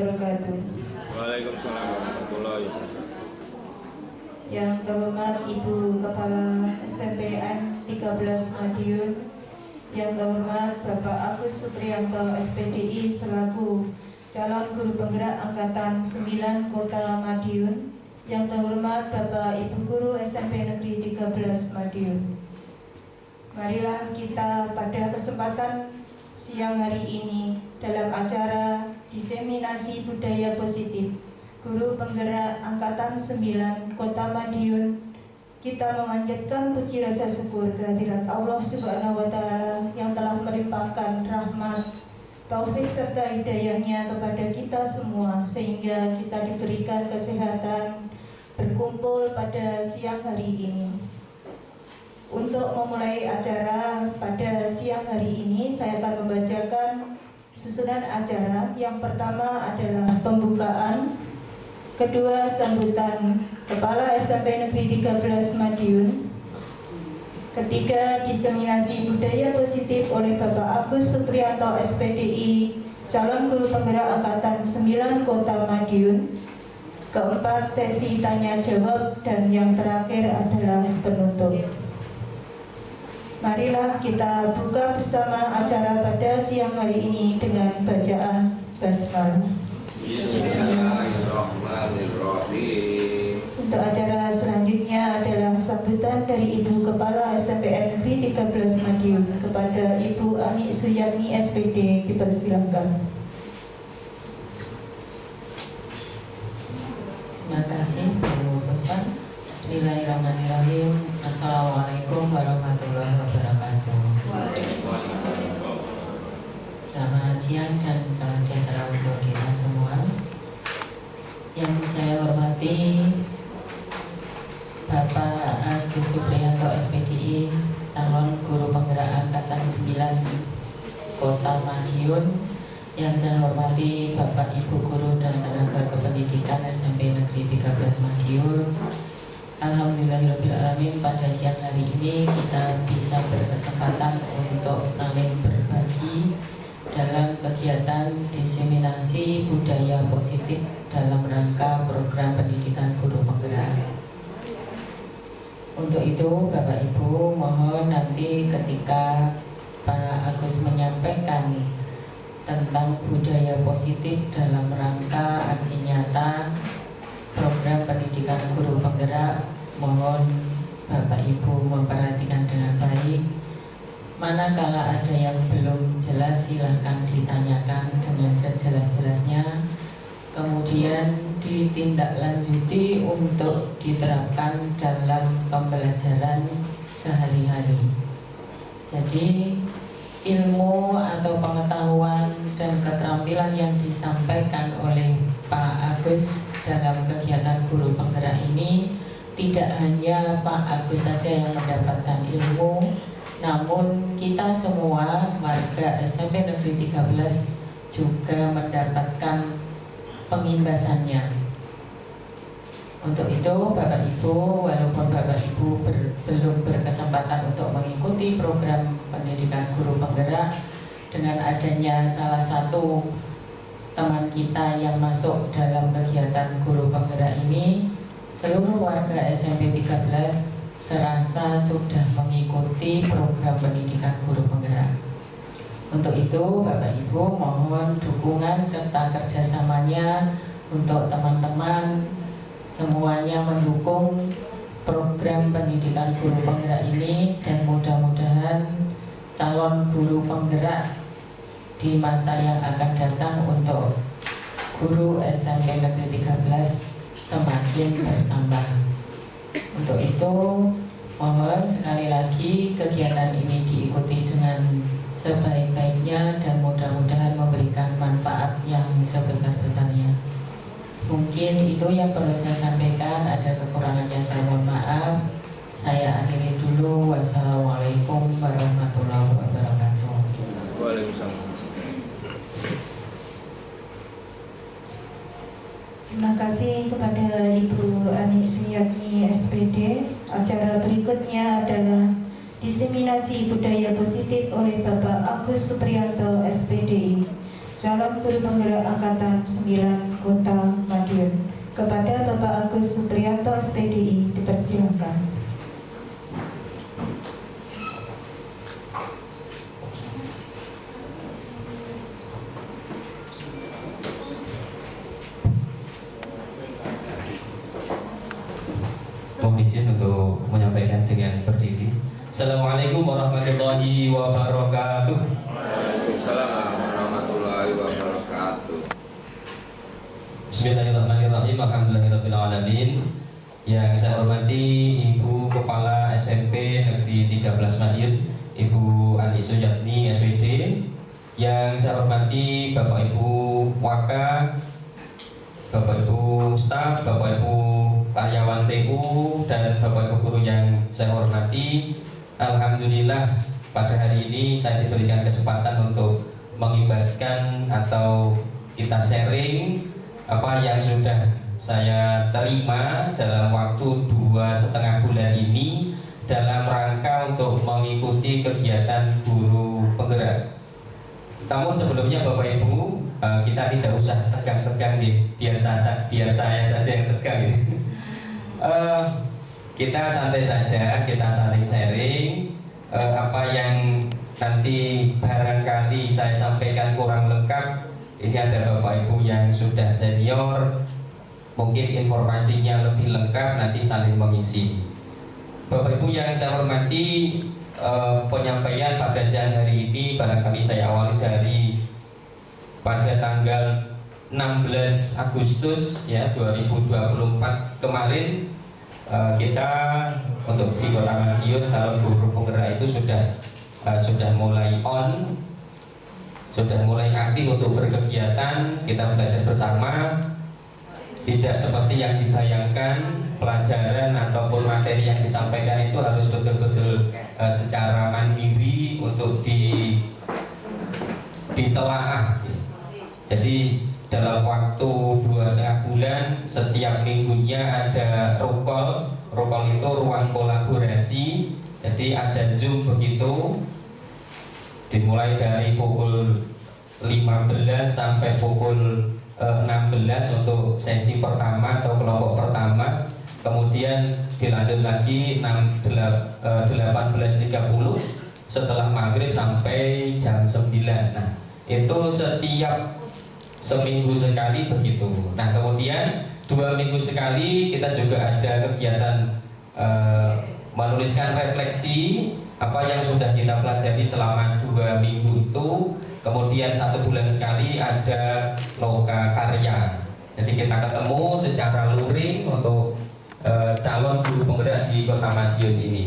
wabarakatuh. Waalaikumsalam warahmatullahi wabarakatuh. Yang terhormat Ibu Kepala SMPN 13 Madiun, yang terhormat Bapak Agus Supriyanto SPDI selaku calon guru penggerak angkatan 9 Kota Madiun, yang terhormat Bapak Ibu Guru SMP Negeri 13 Madiun. Marilah kita pada kesempatan siang hari ini dalam acara diseminasi budaya positif Guru Penggerak Angkatan 9 Kota Madiun, kita memanjatkan puji rasa syukur kehadirat Allah Subhanahu wa Ta'ala yang telah melimpahkan rahmat, taufik serta hidayahnya kepada kita semua sehingga kita diberikan kesehatan berkumpul pada siang hari ini. Untuk memulai acara pada siang hari ini, saya akan membacakan susunan acara. Yang pertama adalah pembukaan, kedua sambutan Kepala SMP Negeri 13 Madiun, ketiga diseminasi budaya positif oleh Bapak Agus Supriyanto SPDI, calon guru penggerak angkatan 9 Kota Madiun, keempat sesi tanya jawab, dan yang terakhir adalah penutup. Marilah kita buka bersama acara pada siang hari ini dengan bacaan basmalah. Bismillahirrahmanirrahim. Untuk acara selanjutnya adalah sambutan dari Ibu Kepala SMPN Negeri 13 Madiun kepada Ibu Ani Suyatni SPD, dipersilakan. Terima kasih Bu Puspa. Bismillahirrahmanirrahim. Assalamualaikum warahmatullahi wabarakatuh. Selamat siang dan salam sejahtera untuk kita semua. Yang saya hormati Bapak Agus Supriyanto SPDI, calon guru penggerak angkatan 9 Kota Madiun. Yang saya hormati Bapak Ibu guru dan tenaga kependidikan SMP Negeri 13 Madiun. Alhamdulillahirrahmanirrahim, pada siang hari ini kita bisa berkesempatan untuk saling berbagi dalam kegiatan diseminasi budaya positif dalam rangka program pendidikan guru penggerak. Untuk itu Bapak Ibu mohon nanti ketika Pak Agus menyampaikan tentang budaya positif dalam rangka aksi nyata program pendidikan guru penggerak, mohon Bapak Ibu memperhatikan dengan baik. Manakala ada yang belum jelas silahkan ditanyakan dengan sejelas-jelasnya, kemudian ditindaklanjuti untuk diterapkan dalam pembelajaran sehari-hari. Jadi ilmu atau pengetahuan dan keterampilan yang disampaikan oleh Pak Agus dalam kegiatan guru penggerak ini tidak hanya Pak Agus saja yang mendapatkan ilmu, namun kita semua warga SMP Negeri 13 juga mendapatkan pengimbasannya. Untuk itu Bapak Ibu, walaupun Bapak Ibu belum berkesempatan untuk mengikuti program pendidikan guru penggerak, dengan adanya salah satu teman kita yang masuk dalam kegiatan guru penggerak ini, seluruh warga SMP 13 serasa sudah mengikuti program pendidikan guru penggerak. Untuk itu Bapak Ibu mohon dukungan serta kerjasamanya untuk teman-teman semuanya mendukung program pendidikan guru penggerak ini, dan mudah-mudahan calon guru penggerak di masa yang akan datang untuk guru SMP Negeri 13 semakin bertambah. Untuk itu mohon sekali lagi kegiatan ini diikuti dengan sebaik-baiknya dan mudah-mudahan memberikan manfaat yang sebesar-besarnya. Mungkin itu yang perlu saya sampaikan, ada kekurangannya saya mohon maaf. Saya akhiri dulu. Wassalamualaikum warahmatullahi wabarakatuh. Waalaikumsalam. Terima kasih kepada Ibu Ani Suyatni SPD. Acara berikutnya adalah diseminasi budaya positif oleh Bapak Agus Supriyanto SPDI, calon guru penggerak Angkatan 9 Kota Madiun. Kepada Bapak Agus Supriyanto SPDI dipersilakan. Mohon izin untuk menyampaikan dengan berdiri. Assalamualaikum warahmatullahi wabarakatuh. Waalaikumsalam warahmatullahi wabarakatuh. Bismillahirrahmanirrahim. Alhamdulillahirabbil alamin. Yang saya hormati Ibu Kepala SMP Negeri 13 Madiun, Ibu Ani Sujatmi SPD. Yang saya hormati Bapak Ibu Waka, Bapak Ibu staf, Bapak Ibu karyawan TU, dan Bapak Ibu guru yang saya hormati. Alhamdulillah pada hari ini saya diberikan kesempatan untuk mengibaskan atau kita sharing apa yang sudah saya terima dalam waktu 2,5 bulan ini dalam rangka untuk mengikuti kegiatan guru penggerak. Namun sebelumnya Bapak Ibu, kita tidak usah tegang-tegang nih, biar saya saja yang tegang gitu. Kita santai saja, kita saling sharing apa yang nanti barangkali saya sampaikan kurang lengkap. Ini ada Bapak Ibu yang sudah senior, mungkin informasinya lebih lengkap, nanti saling mengisi. Bapak Ibu yang saya hormati, penyampaian pada siang hari ini barangkali saya awali dari pada tanggal 16 Agustus ya 2024 kemarin. Kita untuk di Kota Madiun calon guru penggerak itu sudah mulai sudah mulai aktif untuk berkegiatan. Kita belajar bersama, tidak seperti yang dibayangkan pelajaran ataupun materi yang disampaikan itu harus betul-betul secara mandiri untuk ditelaah. Jadi dalam waktu 2,5 bulan setiap minggunya ada rukol itu ruang kolaborasi. Jadi ada Zoom begitu, dimulai dari pukul 15 sampai pukul 16 untuk sesi pertama atau kelompok pertama. Kemudian dilanjut lagi 18.30 setelah maghrib sampai jam 9. Nah, itu setiap seminggu sekali begitu. Nah, kemudian 2 minggu sekali kita juga ada kegiatan menuliskan refleksi apa yang sudah kita pelajari selama 2 minggu itu. Kemudian 1 bulan sekali ada loka karya. Jadi kita ketemu secara luring untuk calon guru penggerak di Kota Madiun ini.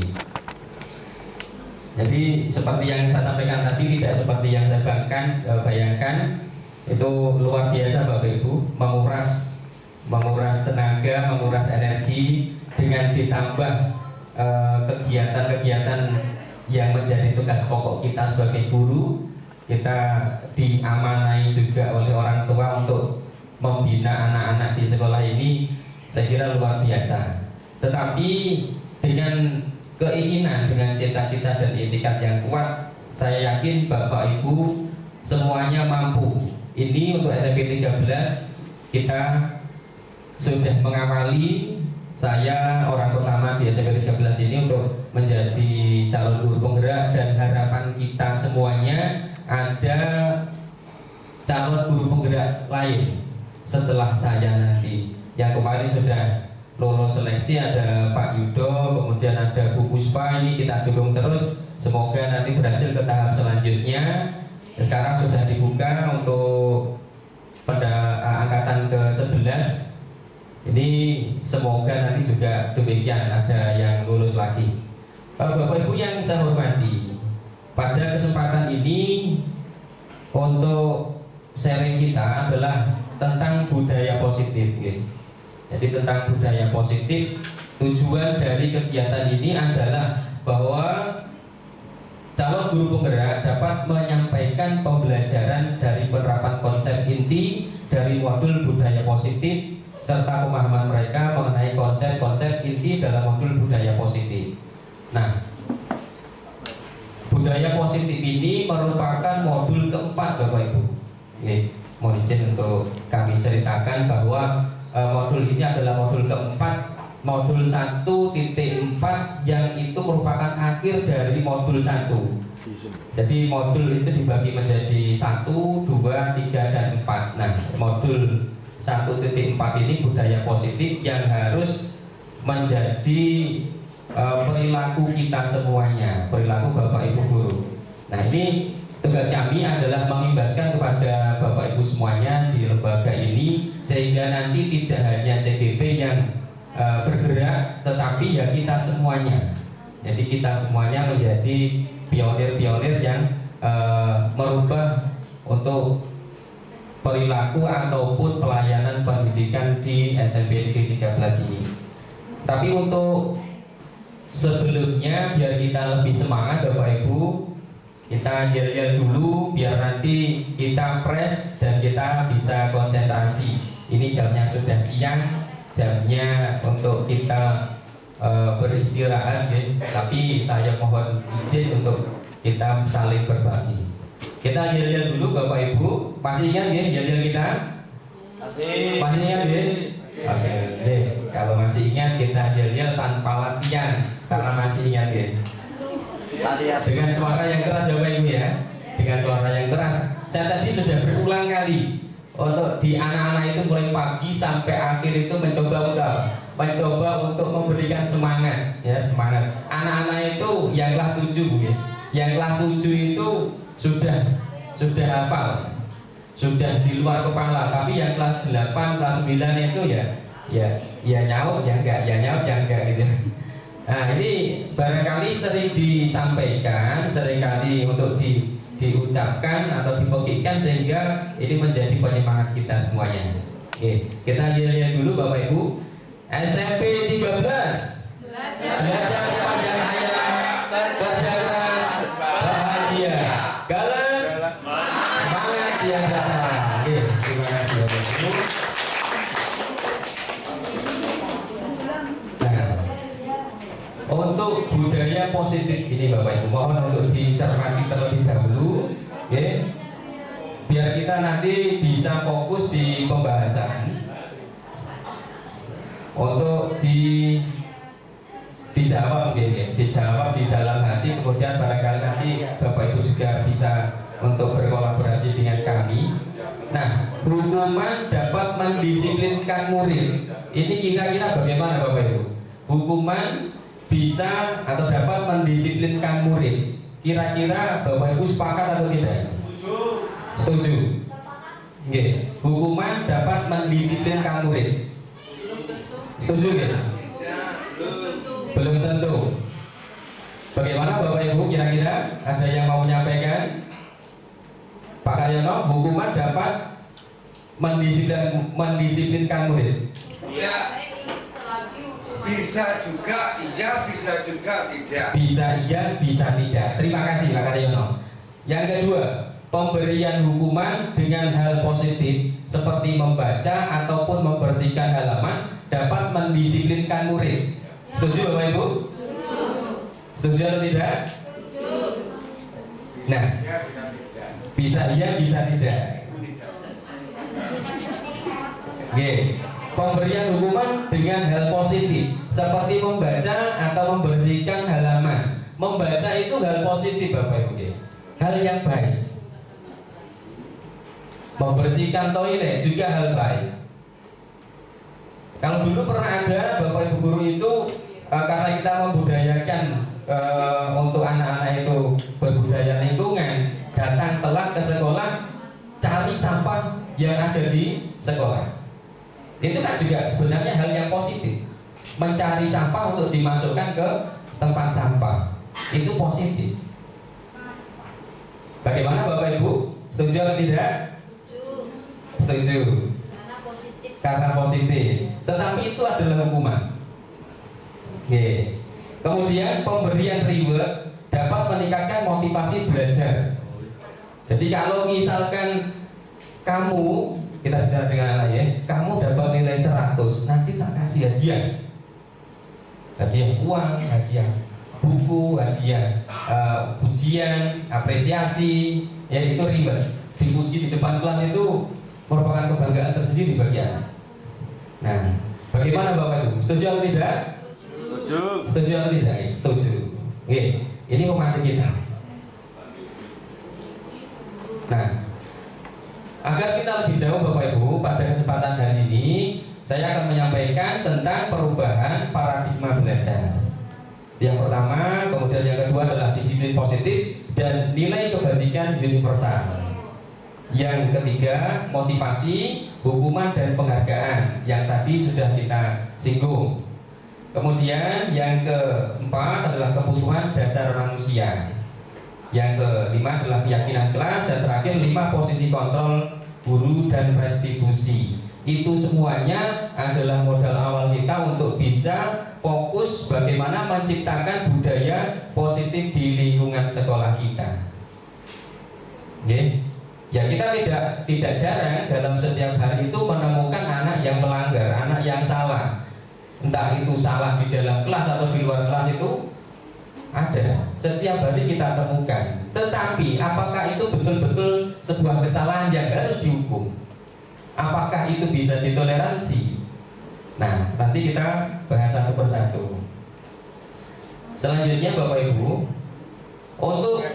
Jadi seperti yang saya sampaikan tadi, tidak seperti yang saya bayangkan. Itu luar biasa Bapak Ibu, menguras tenaga, menguras energi, dengan ditambah kegiatan-kegiatan yang menjadi tugas pokok kita sebagai guru. Kita diamanai juga oleh orang tua untuk membina anak-anak di sekolah ini, saya kira luar biasa. Tetapi dengan keinginan, dengan cita-cita dan itikat yang kuat, saya yakin Bapak Ibu semuanya mampu. Ini untuk SMP 13 kita sudah mengawali. Saya orang pertama di SMP 13 ini untuk menjadi calon guru penggerak, dan harapan kita semuanya ada calon guru penggerak lain setelah saya nanti. Yang kemarin sudah lolos seleksi ada Pak Yudo, kemudian ada Bu Puspa, ini kita dukung terus. Semoga nanti berhasil ke tahap selanjutnya. Sekarang sudah dibuka untuk pada angkatan ke-11. Ini semoga nanti juga demikian ada yang lulus lagi. Bapak Ibu yang saya hormati, pada kesempatan ini untuk sharing kita adalah tentang budaya positif. Jadi tentang budaya positif, tujuan dari kegiatan ini adalah bahwa calon guru penggerak dapat menyampaikan pembelajaran dari penerapan konsep inti dari modul budaya positif serta pemahaman mereka mengenai konsep-konsep inti dalam modul budaya positif. Nah, budaya positif ini merupakan modul keempat Bapak Ibu. Mohon izin untuk kami ceritakan bahwa modul ini adalah modul keempat, modul 1.4 yang itu merupakan akhir dari modul 1. Jadi modul itu dibagi menjadi 1, 2, 3, dan 4. Nah, modul 1.4 ini budaya positif yang harus menjadi perilaku kita semuanya, perilaku Bapak Ibu guru. Nah, ini tugas kami adalah mengimbaskan kepada Bapak Ibu semuanya di lembaga ini, sehingga nanti tidak hanya CGP yang bergerak, tetapi ya kita semuanya. Jadi kita semuanya menjadi pionir-pionir yang merubah untuk perilaku ataupun pelayanan pendidikan di SMP Negeri 13 ini. Tapi untuk sebelumnya, biar kita lebih semangat Bapak Ibu, kita yel-yel dulu biar nanti kita fresh dan kita bisa konsentrasi. Ini jamnya sudah siang, jamnya untuk kita beristirahat ya. Tapi saya mohon izin untuk kita saling berbagi. Kita yel-yel dulu Bapak Ibu. Masih ingat ya yel-yel kita? Masih ingat ya? Oke, kalau masih ingat kita yel-yel tanpa latihan karena masih ingat ya. Dengan suara yang keras Bapak Ibu ya, dengan suara yang keras. Saya tadi sudah berulang kali untuk di anak-anak itu mulai pagi sampai akhir itu mencoba untuk memberikan semangat ya, semangat. Anak-anak itu yang kelas 7 ya. Yang kelas 7 itu sudah hafal, sudah di luar kepala. Tapi yang kelas 8, kelas 9 itu ya nyaut ya enggak, ya nyaut ya enggak gitu. Nah, ini barangkali sering disampaikan, seringkali untuk diucapkan atau dipikirkan, sehingga ini menjadi penyemangat kita semuanya. Oke, kita lihat dulu Bapak Ibu. SMP 13 belajar sepanjang hayat, kerja keras, bahagia, galas, semangat yang datang. Oke, terima kasih Bapak Ibu. Untuk budaya positif ini Bapak Ibu, mohon untuk dicermati terlebih dahulu ya, biar kita nanti bisa fokus di pembahasan. Untuk dijawab ya, dijawab di dalam hati, kemudian barangkali nanti Bapak Ibu juga bisa untuk berkolaborasi dengan kami. Nah, hukuman dapat mendisiplinkan murid. Ini kira-kira bagaimana Bapak Ibu? Hukuman bisa atau dapat mendisiplinkan murid. Kira-kira Bapak Ibu sepakat atau tidak? Setuju. Oke. Hukuman dapat mendisiplinkan murid. Setuju ya? Belum tentu. Bagaimana Bapak Ibu, kira-kira ada yang mau menyampaikan? Pak Karyono, hukuman dapat mendisiplinkan murid. Iya. Bisa juga iya, bisa juga tidak. Bisa iya, bisa tidak. Terima kasih Pak Karyono. Yang kedua, pemberian hukuman dengan hal positif seperti membaca ataupun membersihkan halaman dapat mendisiplinkan murid. Setuju Bapak Ibu? Setuju atau tidak? Nah, bisa iya, bisa tidak. Oke. Pemberian hukuman dengan hal positif seperti membaca atau membersihkan halaman. Membaca itu hal positif Bapak Ibu, hal yang baik. Membersihkan toilet juga hal baik. Kalau dulu pernah ada Bapak Ibu guru itu karena kita membudayakan untuk anak-anak itu berbudaya lingkungan, datang telat ke sekolah, cari sampah yang ada di sekolah. Itu kan juga sebenarnya hal yang positif. Mencari sampah untuk dimasukkan ke tempat sampah, itu positif. Bagaimana Bapak Ibu? Setuju atau tidak? Setuju. Karena positif. Tetapi itu adalah hukuman. Oke. Kemudian pemberian reward dapat meningkatkan motivasi belajar. Jadi kalau misalkan kamu, kita bicara dengan anak ya, kamu dapat nilai 100, nanti tak kasih hadiah. Hadiah uang, hadiah buku, hadiah pujian, apresiasi, ya itu reward. dipuji di depan kelas itu merupakan kebanggaan tersendiri bagi anak. Nah, bagaimana Bapak Ibu? Setuju atau tidak? Setuju. Setuju atau tidak? Setuju. Oke, ini pemantik kita. Nah, agar kita lebih jauh Bapak Ibu, pada kesempatan hari ini saya akan menyampaikan tentang perubahan paradigma belajar. Yang pertama, kemudian yang kedua adalah disiplin positif dan nilai kebajikan universal. Yang ketiga, motivasi, hukuman dan penghargaan yang tadi sudah kita singgung. Kemudian yang keempat adalah kebutuhan dasar manusia. Yang kelima adalah keyakinan kelas, dan terakhir 5 posisi kontrol guru dan restitusi. Itu semuanya adalah modal awal kita untuk bisa fokus bagaimana menciptakan budaya positif di lingkungan sekolah kita. Oke. Ya, kita tidak jarang dalam setiap hari itu menemukan anak yang melanggar, anak yang salah. Entah itu salah di dalam kelas atau di luar kelas, itu ada. Setiap hari kita temukan. Tetapi apakah itu betul-betul sebuah kesalahan yang harus dihukum? Apakah itu bisa ditoleransi? Nah, nanti kita bahas satu persatu. Selanjutnya Bapak Ibu, untuk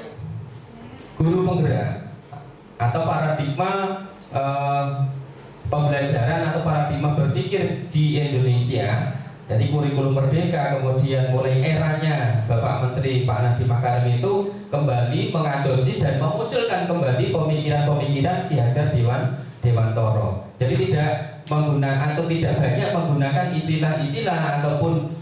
guru penggerak atau paradigma pembelajaran atau paradigma berpikir di Indonesia, jadi kurikulum merdeka, kemudian mulai eranya Bapak Menteri Pak Nadiem Makarim itu kembali mengadopsi dan memunculkan kembali pemikiran-pemikiran Ki Hajar Dewantoro. Jadi tidak menggunakan atau tidak banyak menggunakan istilah-istilah ataupun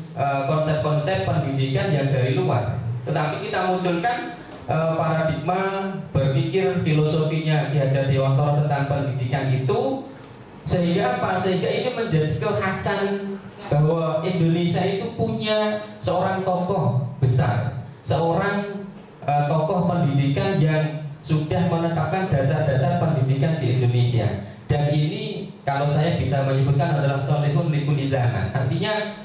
konsep-konsep pendidikan yang dari luar, tetapi kita munculkan paradigma berpikir filosofinya Ki Hajar Dewantoro tentang pendidikan itu, sehingga apa? Sehingga ini menjadi kekhasan bahwa Indonesia itu punya seorang tokoh besar, seorang tokoh pendidikan yang sudah menetapkan dasar-dasar pendidikan di Indonesia. Dan ini kalau saya bisa menyebutkan adalah solihun likuli zaman. Artinya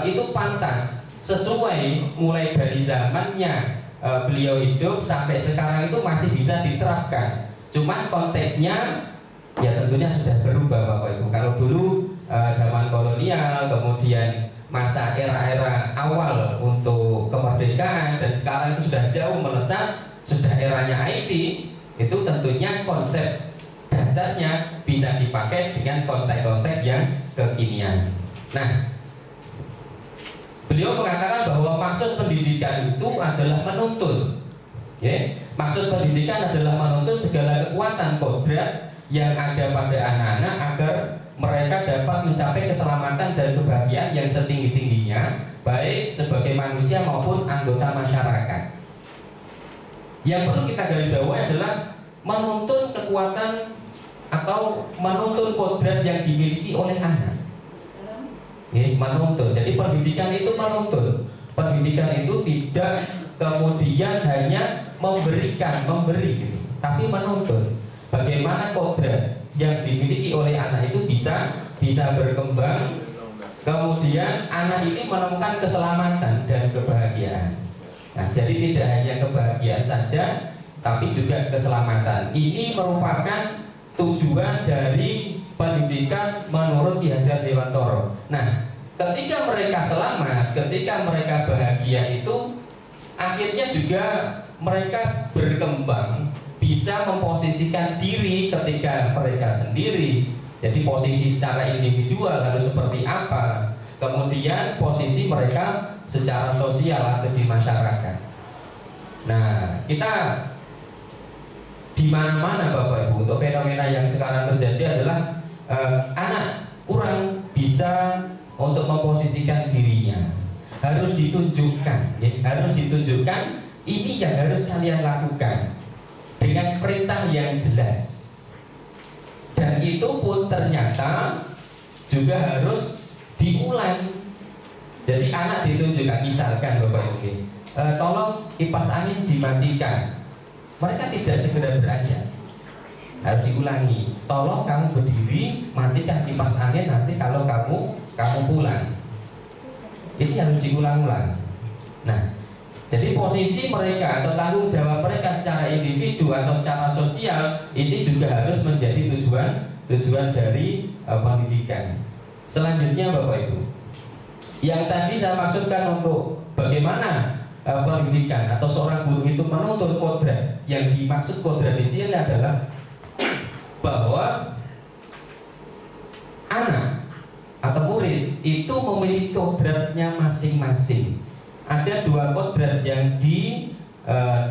itu pantas, sesuai mulai dari zamannya beliau hidup sampai sekarang itu masih bisa diterapkan. Cuman konteksnya ya tentunya sudah berubah Bapak Ibu. Kalau dulu zaman kolonial, kemudian masa era-era awal untuk kemerdekaan, dan sekarang itu sudah jauh melesat, sudah eranya IT, itu tentunya konsep dasarnya bisa dipakai dengan konteks-konteks yang kekinian. Nah, beliau mengatakan bahwa maksud pendidikan itu adalah menuntun. Maksud pendidikan adalah menuntun segala kekuatan kodrat yang ada pada anak-anak agar mereka dapat mencapai keselamatan dan kebahagiaan yang setinggi-tingginya, baik sebagai manusia maupun anggota masyarakat. Yang perlu kita garis bawahi adalah menuntun kekuatan atau menuntun kodrat yang dimiliki oleh anak. Menuntun. Jadi pendidikan itu menuntun. Pendidikan itu tidak kemudian hanya memberi gitu, tapi menuntun. Bagaimana kodrat yang dimiliki oleh anak itu bisa berkembang, kemudian anak ini menemukan keselamatan dan kebahagiaan. Nah, jadi tidak hanya kebahagiaan saja, tapi juga keselamatan. Ini merupakan tujuan dari pendidikan menurut Ki Hajar Dewantoro. Nah, ketika mereka selamat, ketika mereka bahagia, itu akhirnya juga mereka berkembang, bisa memposisikan diri ketika mereka sendiri. Jadi posisi secara individual harus seperti apa, kemudian posisi mereka secara sosial atau di masyarakat. Nah, kita di mana-mana Bapak Ibu, untuk fenomena yang sekarang terjadi adalah anak kurang bisa untuk memposisikan dirinya. Harus ditunjukkan, harus ditunjukkan ini yang harus kalian lakukan dengan perintah yang jelas. Dan itu pun ternyata juga harus diulang. Jadi anak ditunjukkan, misalkan Bapak Ibu, tolong kipas angin dimatikan. Mereka tidak segera beranjak, harus diulangi. Tolong kamu berdiri, matikan kipas angin nanti kalau kamu pulang. Ini harus diulang-ulang. Nah, Jadi posisi mereka atau tanggung jawab mereka secara individu atau secara sosial ini juga harus menjadi tujuan dari pendidikan. Selanjutnya Bapak Ibu, yang tadi saya maksudkan untuk bagaimana pendidikan atau seorang guru itu menuntut kodrat. Yang dimaksud kodrat di sini adalah bahwa anak atau murid itu memiliki kodratnya masing-masing. Ada dua kodrat yang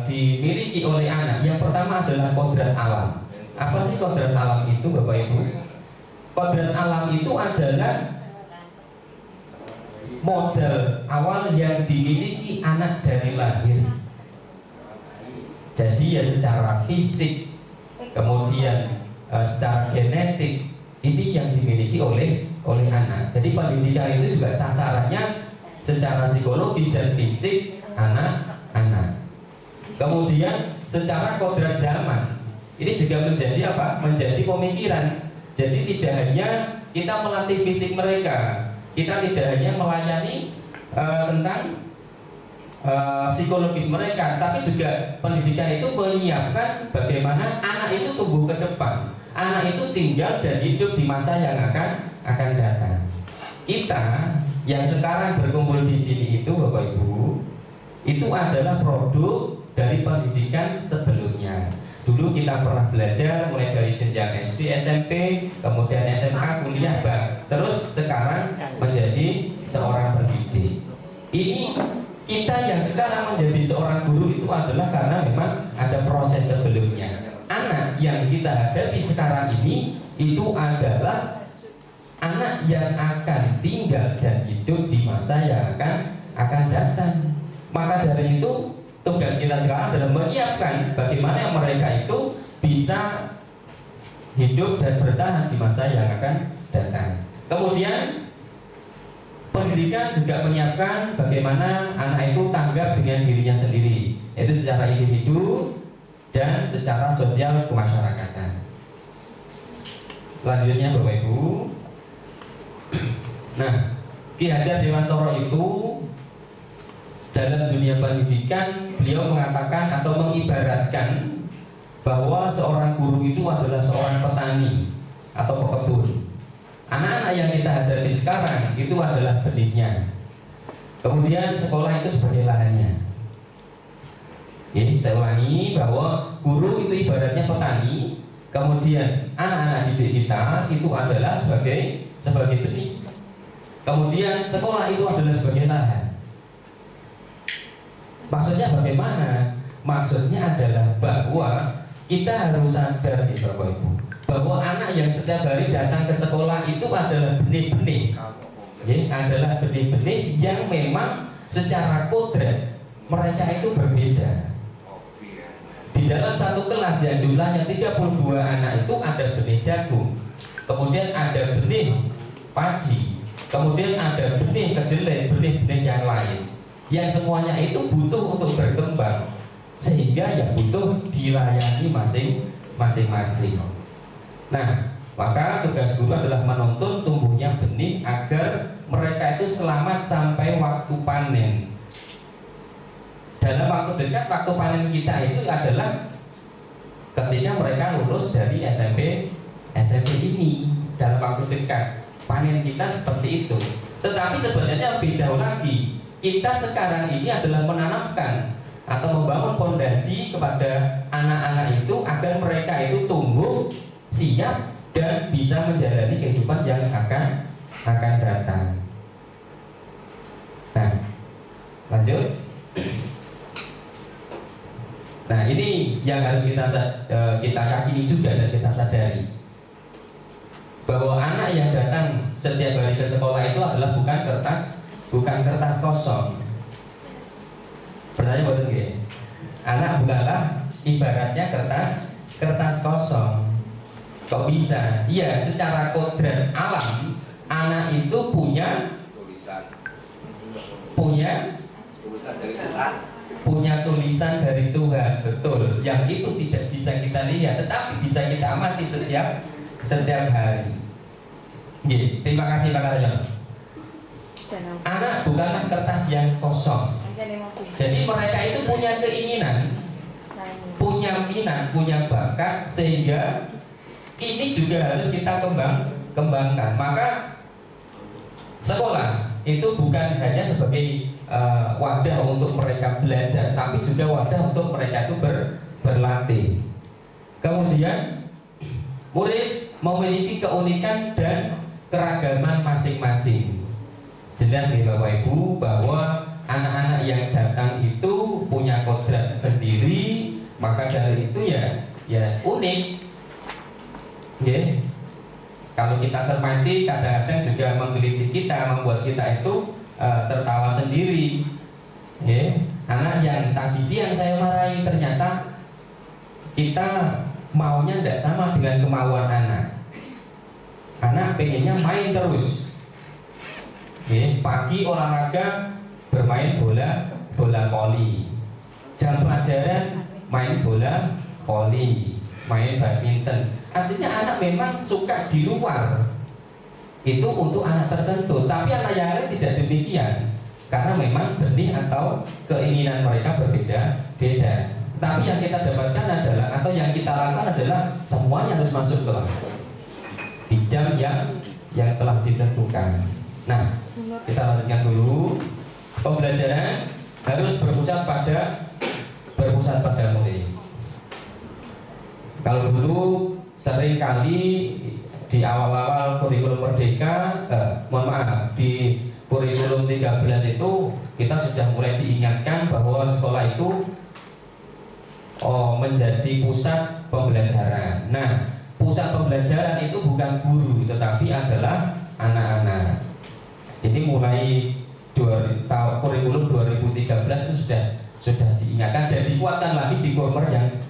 dimiliki oleh anak. Yang pertama adalah kodrat alam. Apa sih kodrat alam itu Bapak Ibu? Kodrat alam itu adalah modal awal yang dimiliki anak dari lahir. Jadi ya secara fisik, kemudian secara genetik, ini yang dimiliki oleh anak. Jadi pendidikan itu juga sasarannya secara psikologis dan fisik anak-anak. Kemudian secara kodrat zaman, ini juga menjadi apa? Menjadi pemikiran. Jadi tidak hanya kita melatih fisik mereka, kita tidak hanya melayani tentang psikologis mereka, tapi juga pendidikan itu menyiapkan bagaimana anak itu tumbuh ke depan, anak itu tinggal dan hidup di masa yang akan datang. Kita yang sekarang berkumpul di sini itu Bapak Ibu, itu adalah produk dari pendidikan sebelumnya. Dulu kita pernah belajar mulai dari jenjang SD, SMP, kemudian SMA, kuliah, terus sekarang menjadi seorang pendidik. Ini kita yang sekarang menjadi seorang guru itu adalah karena memang ada proses sebelumnya. Anak yang kita hadapi sekarang ini itu adalah anak yang akan tinggal dan hidup di masa yang akan datang. Maka dari itu tugas kita sekarang adalah menyiapkan bagaimana mereka itu bisa hidup dan bertahan di masa yang akan datang. Kemudian pendidikan juga menyiapkan bagaimana anak itu tanggap dengan dirinya sendiri, yaitu secara individu dan secara sosial kemasyarakatan. Selanjutnya Bapak Ibu, nah, Ki Hajar Dewantoro itu dalam dunia pendidikan beliau mengatakan atau mengibaratkan bahwa seorang guru itu adalah seorang petani atau pekebun. Anak-anak yang kita hadapi sekarang itu adalah benihnya. Kemudian sekolah itu sebagai lahannya. Saya ulangi bahwa guru itu ibaratnya petani, kemudian anak-anak didik kita itu adalah sebagai benih. Kemudian sekolah itu adalah sebagai lahan. Maksudnya bagaimana? Maksudnya adalah bahwa kita harus sadar nih Bapak Ibu, bahwa anak yang setiap hari datang ke sekolah itu adalah benih-benih, adalah benih-benih yang memang secara kodrat mereka itu berbeda. Di dalam satu kelas yang jumlahnya 32 anak itu ada benih jagung, kemudian ada benih padi, kemudian ada benih kedelai, benih-benih yang lain, yang semuanya itu butuh untuk berkembang, sehingga ya butuh dilayani masing-masing. Nah, maka tugas guru adalah menuntun tumbuhnya benih agar mereka itu selamat sampai waktu panen. Dalam waktu dekat, waktu panen kita itu adalah ketika mereka lulus dari SMP ini. Dalam waktu dekat panen kita seperti itu. Tetapi sebenarnya lebih jauh lagi, kita sekarang ini adalah menanamkan atau membangun fondasi kepada anak-anak itu agar mereka itu tumbuh siap dan bisa menjalani kehidupan yang akan datang. Nah, lanjut. Nah, ini yang harus kita yakini juga dan kita sadari, bahwa anak yang datang setiap hari ke sekolah itu adalah bukan kertas kosong. Pertanyaan betul nggih? Anak bukanlah ibaratnya kertas kosong. Kok bisa? Iya, secara kodrat alam anak itu punya tulisan dari Tuhan, betul. Yang itu tidak bisa kita lihat, tetapi bisa kita amati setiap hari. Terima kasih Pak Karyo. Anak bukanlah kertas yang kosong. Jadi mereka itu punya keinginan, punya minat, punya bakat, sehingga ini juga harus kita kembangkan. Maka sekolah itu bukan hanya sebagai wadah untuk mereka belajar, tapi juga wadah untuk mereka itu berlatih. Kemudian murid memiliki keunikan dan keragaman masing-masing. Jelas nih Bapak Ibu bahwa anak-anak yang datang itu punya kodrat sendiri, maka dari itu ya unik. Okay. Kalau kita cermati, kadang-kadang juga menggelitik kita, membuat kita itu tertawa sendiri. Okay. Anak yang tadi siang saya marahi, ternyata kita maunya tidak sama dengan kemauan anak. Anak pengennya main terus. Okay. Pagi olahraga, bermain bola voli. Jam pelajaran main bola voli, main badminton. Artinya anak memang suka di luar. Itu untuk anak tertentu. Tapi anak yang lain tidak demikian, karena memang benih atau keinginan mereka berbeda-beda. Tapi yang kita dapatkan adalah, atau yang kita lakukan adalah, semuanya harus masuk kelas di jam yang telah ditentukan. Nah, kita lanjutkan dulu. Pembelajaran harus berpusat pada murid. Kalau dulu sering kali di awal-awal kurikulum Merdeka, di kurikulum 13 itu kita sudah mulai diingatkan bahwa sekolah itu menjadi pusat pembelajaran. Nah, pusat pembelajaran itu bukan guru, tetapi adalah anak-anak. Jadi mulai kurikulum 2013 itu sudah diingatkan dan dikuatkan lagi di Komer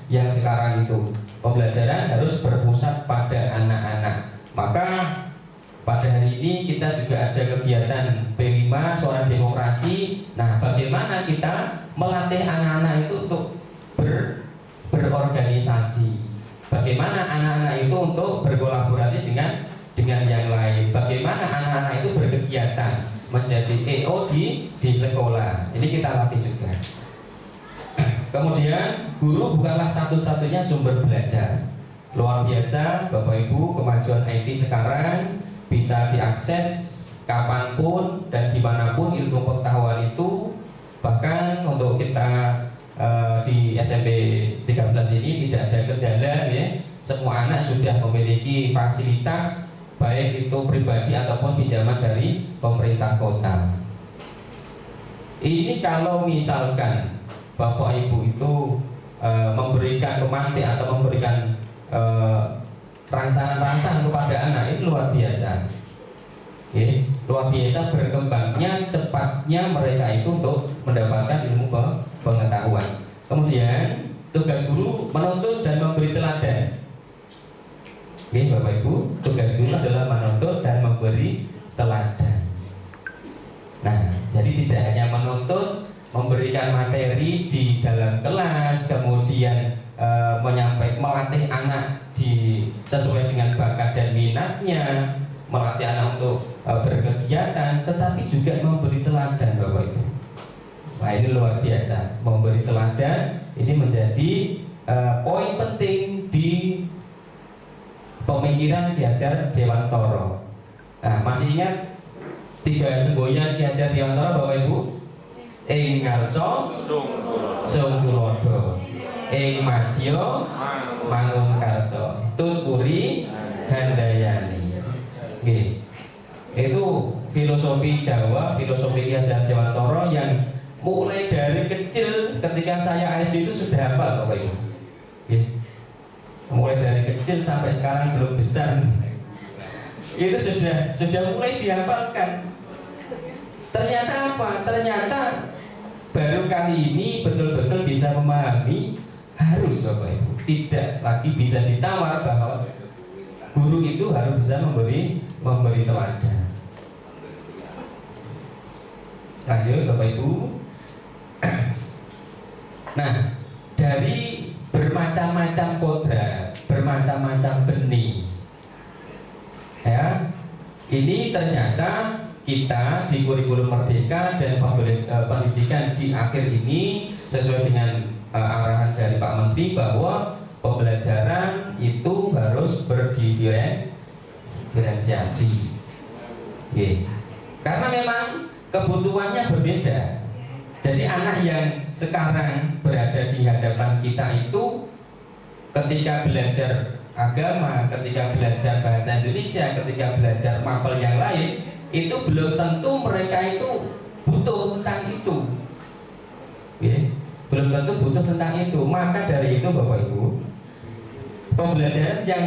yang sekarang itu. Pembelajaran harus berpusat pada anak-anak. Maka pada hari ini kita juga ada kegiatan P5 Suara Demokrasi. Nah, bagaimana kita melatih anak-anak itu untuk berorganisasi? Bagaimana anak-anak itu untuk berkolaborasi dengan yang lain? Bagaimana anak-anak itu berkegiatan menjadi EO di sekolah? Ini kita latih juga. Kemudian guru bukanlah satu-satunya sumber belajar. Luar biasa Bapak Ibu, kemajuan IT sekarang bisa diakses kapanpun dan dimanapun ilmu pengetahuan itu. Bahkan untuk kita di SMP 13 ini tidak ada kendala ya. Semua anak sudah memiliki fasilitas, baik itu pribadi ataupun pinjaman dari pemerintah kota. Ini kalau misalkan Bapak Ibu itu memberikan pemantik atau memberikan rangsangan-rangsangan kepada anak, itu luar biasa. Luar biasa berkembangnya, cepatnya mereka itu untuk mendapatkan ilmu pengetahuan. Kemudian tugas guru menuntut dan memberi teladan. Bapak Ibu, tugas guru adalah menuntut dan memberi teladan. Nah, jadi tidak hanya menuntut, memberikan materi di dalam kelas, kemudian melatih anak sesuai dengan bakat dan minatnya, melatih anak untuk berkegiatan, tetapi juga memberi teladan, Bapak Ibu. Nah, ini luar biasa. Memberi teladan ini menjadi poin penting di pemikiran Ki Hajar Dewantara. Nah, masih ingat 3 semboyan Ki Hajar Dewantara, Bapak Ibu? Ing ngarsa sung tulodo, ing madya mangun karsa, tuturi handayani. Nggih. Itu filosofi Jawa, filosofi Ki Hajar Dewantara yang mulai dari kecil ketika saya SD itu sudah hafal, Bapak Ibu. Nggih. Mulai dari kecil sampai sekarang belum besar. Itu sudah mulai dihafalkan. Ternyata apa? Ternyata baru kali ini betul-betul bisa memahami, harus Bapak Ibu, tidak lagi bisa ditawar bahwa guru itu harus bisa memberi teladan. Lanjut Bapak Ibu. Nah, dari bermacam-macam kodrat, bermacam-macam benih, ya, ini ternyata kita di kurikulum Merdeka dan pendidikan di akhir ini sesuai dengan arahan dari Pak Menteri bahwa pembelajaran itu harus berdiferensiasi. Karena memang kebutuhannya berbeda. Jadi anak yang sekarang berada di hadapan kita itu ketika belajar agama, ketika belajar bahasa Indonesia, ketika belajar mapel yang lain, itu belum tentu mereka itu butuh tentang itu. Belum tentu butuh tentang itu. Maka dari itu Bapak Ibu, pembelajaran yang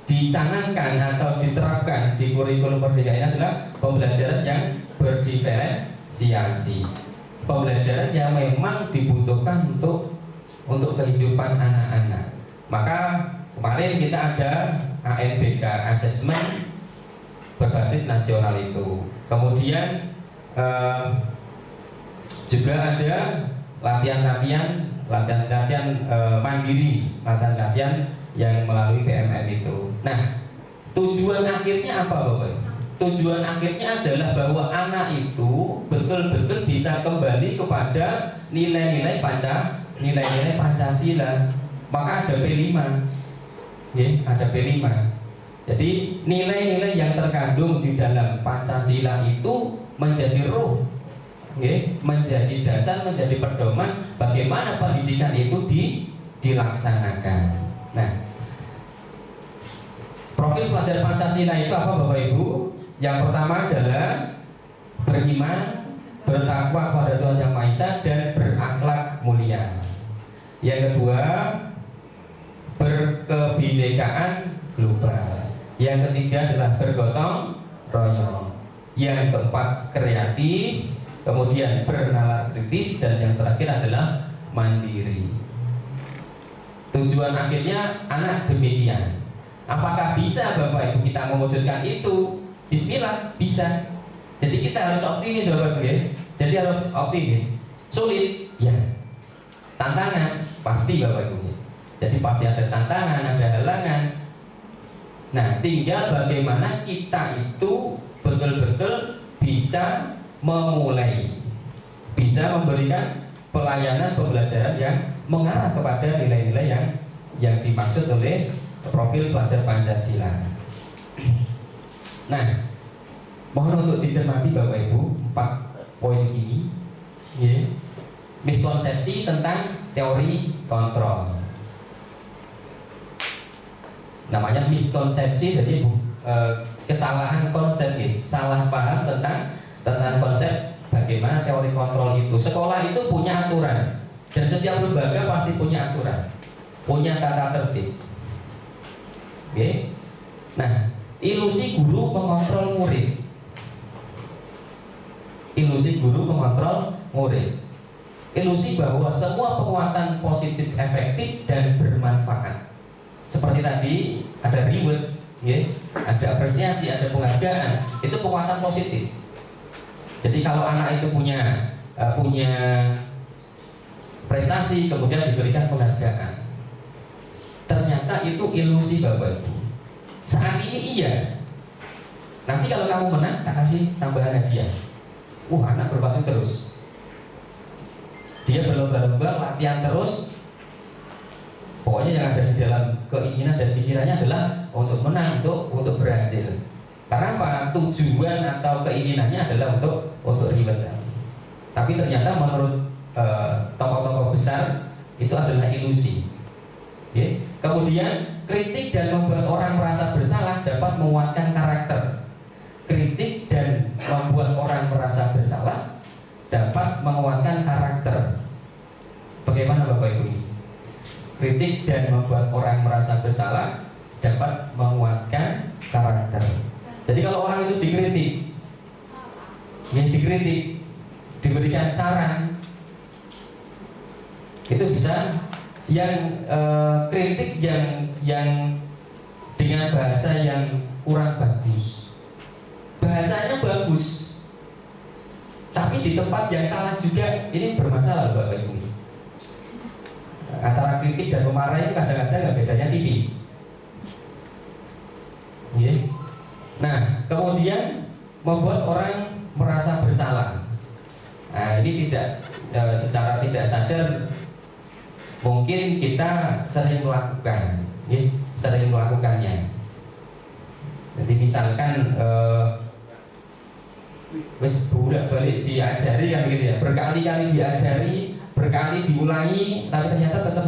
dicanangkan atau diterapkan di kurikulum Merdeka ini adalah pembelajaran yang berdiferensiasi, pembelajaran yang memang dibutuhkan untuk kehidupan anak-anak. Maka kemarin kita ada ANBK assessment berbasis nasional itu. Kemudian juga ada latihan-latihan mandiri, latihan-latihan yang melalui PMM itu. Nah, tujuan akhirnya apa Bapak? Tujuan akhirnya adalah bahwa anak itu betul-betul bisa kembali kepada nilai-nilai Pancasila. Maka ada P5. Ada P5. Jadi nilai-nilai yang terkandung di dalam Pancasila itu menjadi ruh, menjadi dasar, menjadi pedoman bagaimana pendidikan itu dilaksanakan. Nah, profil pelajar Pancasila itu apa Bapak Ibu? Yang pertama adalah beriman, bertakwa kepada Tuhan Yang Maha Esa dan berakhlak mulia. Yang kedua, berkebinekaan global. Yang ketiga adalah bergotong royong. Yang keempat kreatif, kemudian bernalar kritis, dan yang terakhir adalah mandiri. Tujuan akhirnya anak demikian. Apakah bisa Bapak Ibu kita mewujudkan itu? Bismillah, bisa. Jadi kita harus optimis Bapak Ibu ya. Jadi harus optimis. Sulit, ya. Tantangan, pasti Bapak Ibu. Jadi pasti ada tantangan, ada halangan. Nah, tinggal bagaimana kita itu betul-betul bisa memulai, bisa memberikan pelayanan pembelajaran yang mengarah kepada nilai-nilai yang dimaksud oleh profil pelajar Pancasila. Nah, mohon untuk dicermati Bapak Ibu 4 poin ini. Miskonsepsi tentang teori kontrol. Namanya miskonsepsi, jadi kesalahan konsep, salah paham tentang konsep bagaimana teori kontrol itu. Sekolah itu punya aturan, dan setiap lembaga pasti punya aturan, punya tata tertib. Nah, ilusi guru mengontrol murid. Ilusi guru mengontrol murid. Ilusi bahwa semua penguatan positif efektif dan bermanfaat. Seperti tadi ada reward, ada apresiasi, ada penghargaan, itu penguatan positif. Jadi kalau anak itu punya prestasi kemudian diberikan penghargaan, ternyata itu ilusi Bapak Ibu. Saat ini iya, nanti kalau kamu menang tak kasih tambahan hadiah. Anak berpacu terus, dia berlomba-lomba, latihan terus. Pokoknya yang ada di dalam keinginan dan pikirannya adalah untuk menang, untuk berhasil. Karena apa? Tujuan atau keinginannya adalah untuk reward. Tapi ternyata menurut tokoh-tokoh besar itu adalah ilusi. Kemudian kritik dan membuat orang merasa bersalah dapat menguatkan karakter. Kritik dan membuat orang merasa bersalah dapat menguatkan karakter. Bagaimana Bapak Ibu? Kritik dan membuat orang merasa bersalah dapat menguatkan karakter. Jadi kalau orang itu dikritik, diberikan saran, itu bisa yang kritik yang dengan bahasa yang kurang bagus, bahasanya bagus, tapi di tempat yang salah juga, ini bermasalah Bapak Ibu. Antara kritik dan memarahi kadang-kadang bedanya tipis. Nah, kemudian membuat orang merasa bersalah. Nah, ini tidak secara tidak sadar mungkin kita sering melakukan, ya, sering melakukannya. Jadi misalkan wis bolak-balik diajari kan gitu ya, berkali-kali diajari, berkali diulangi, tapi ternyata tetap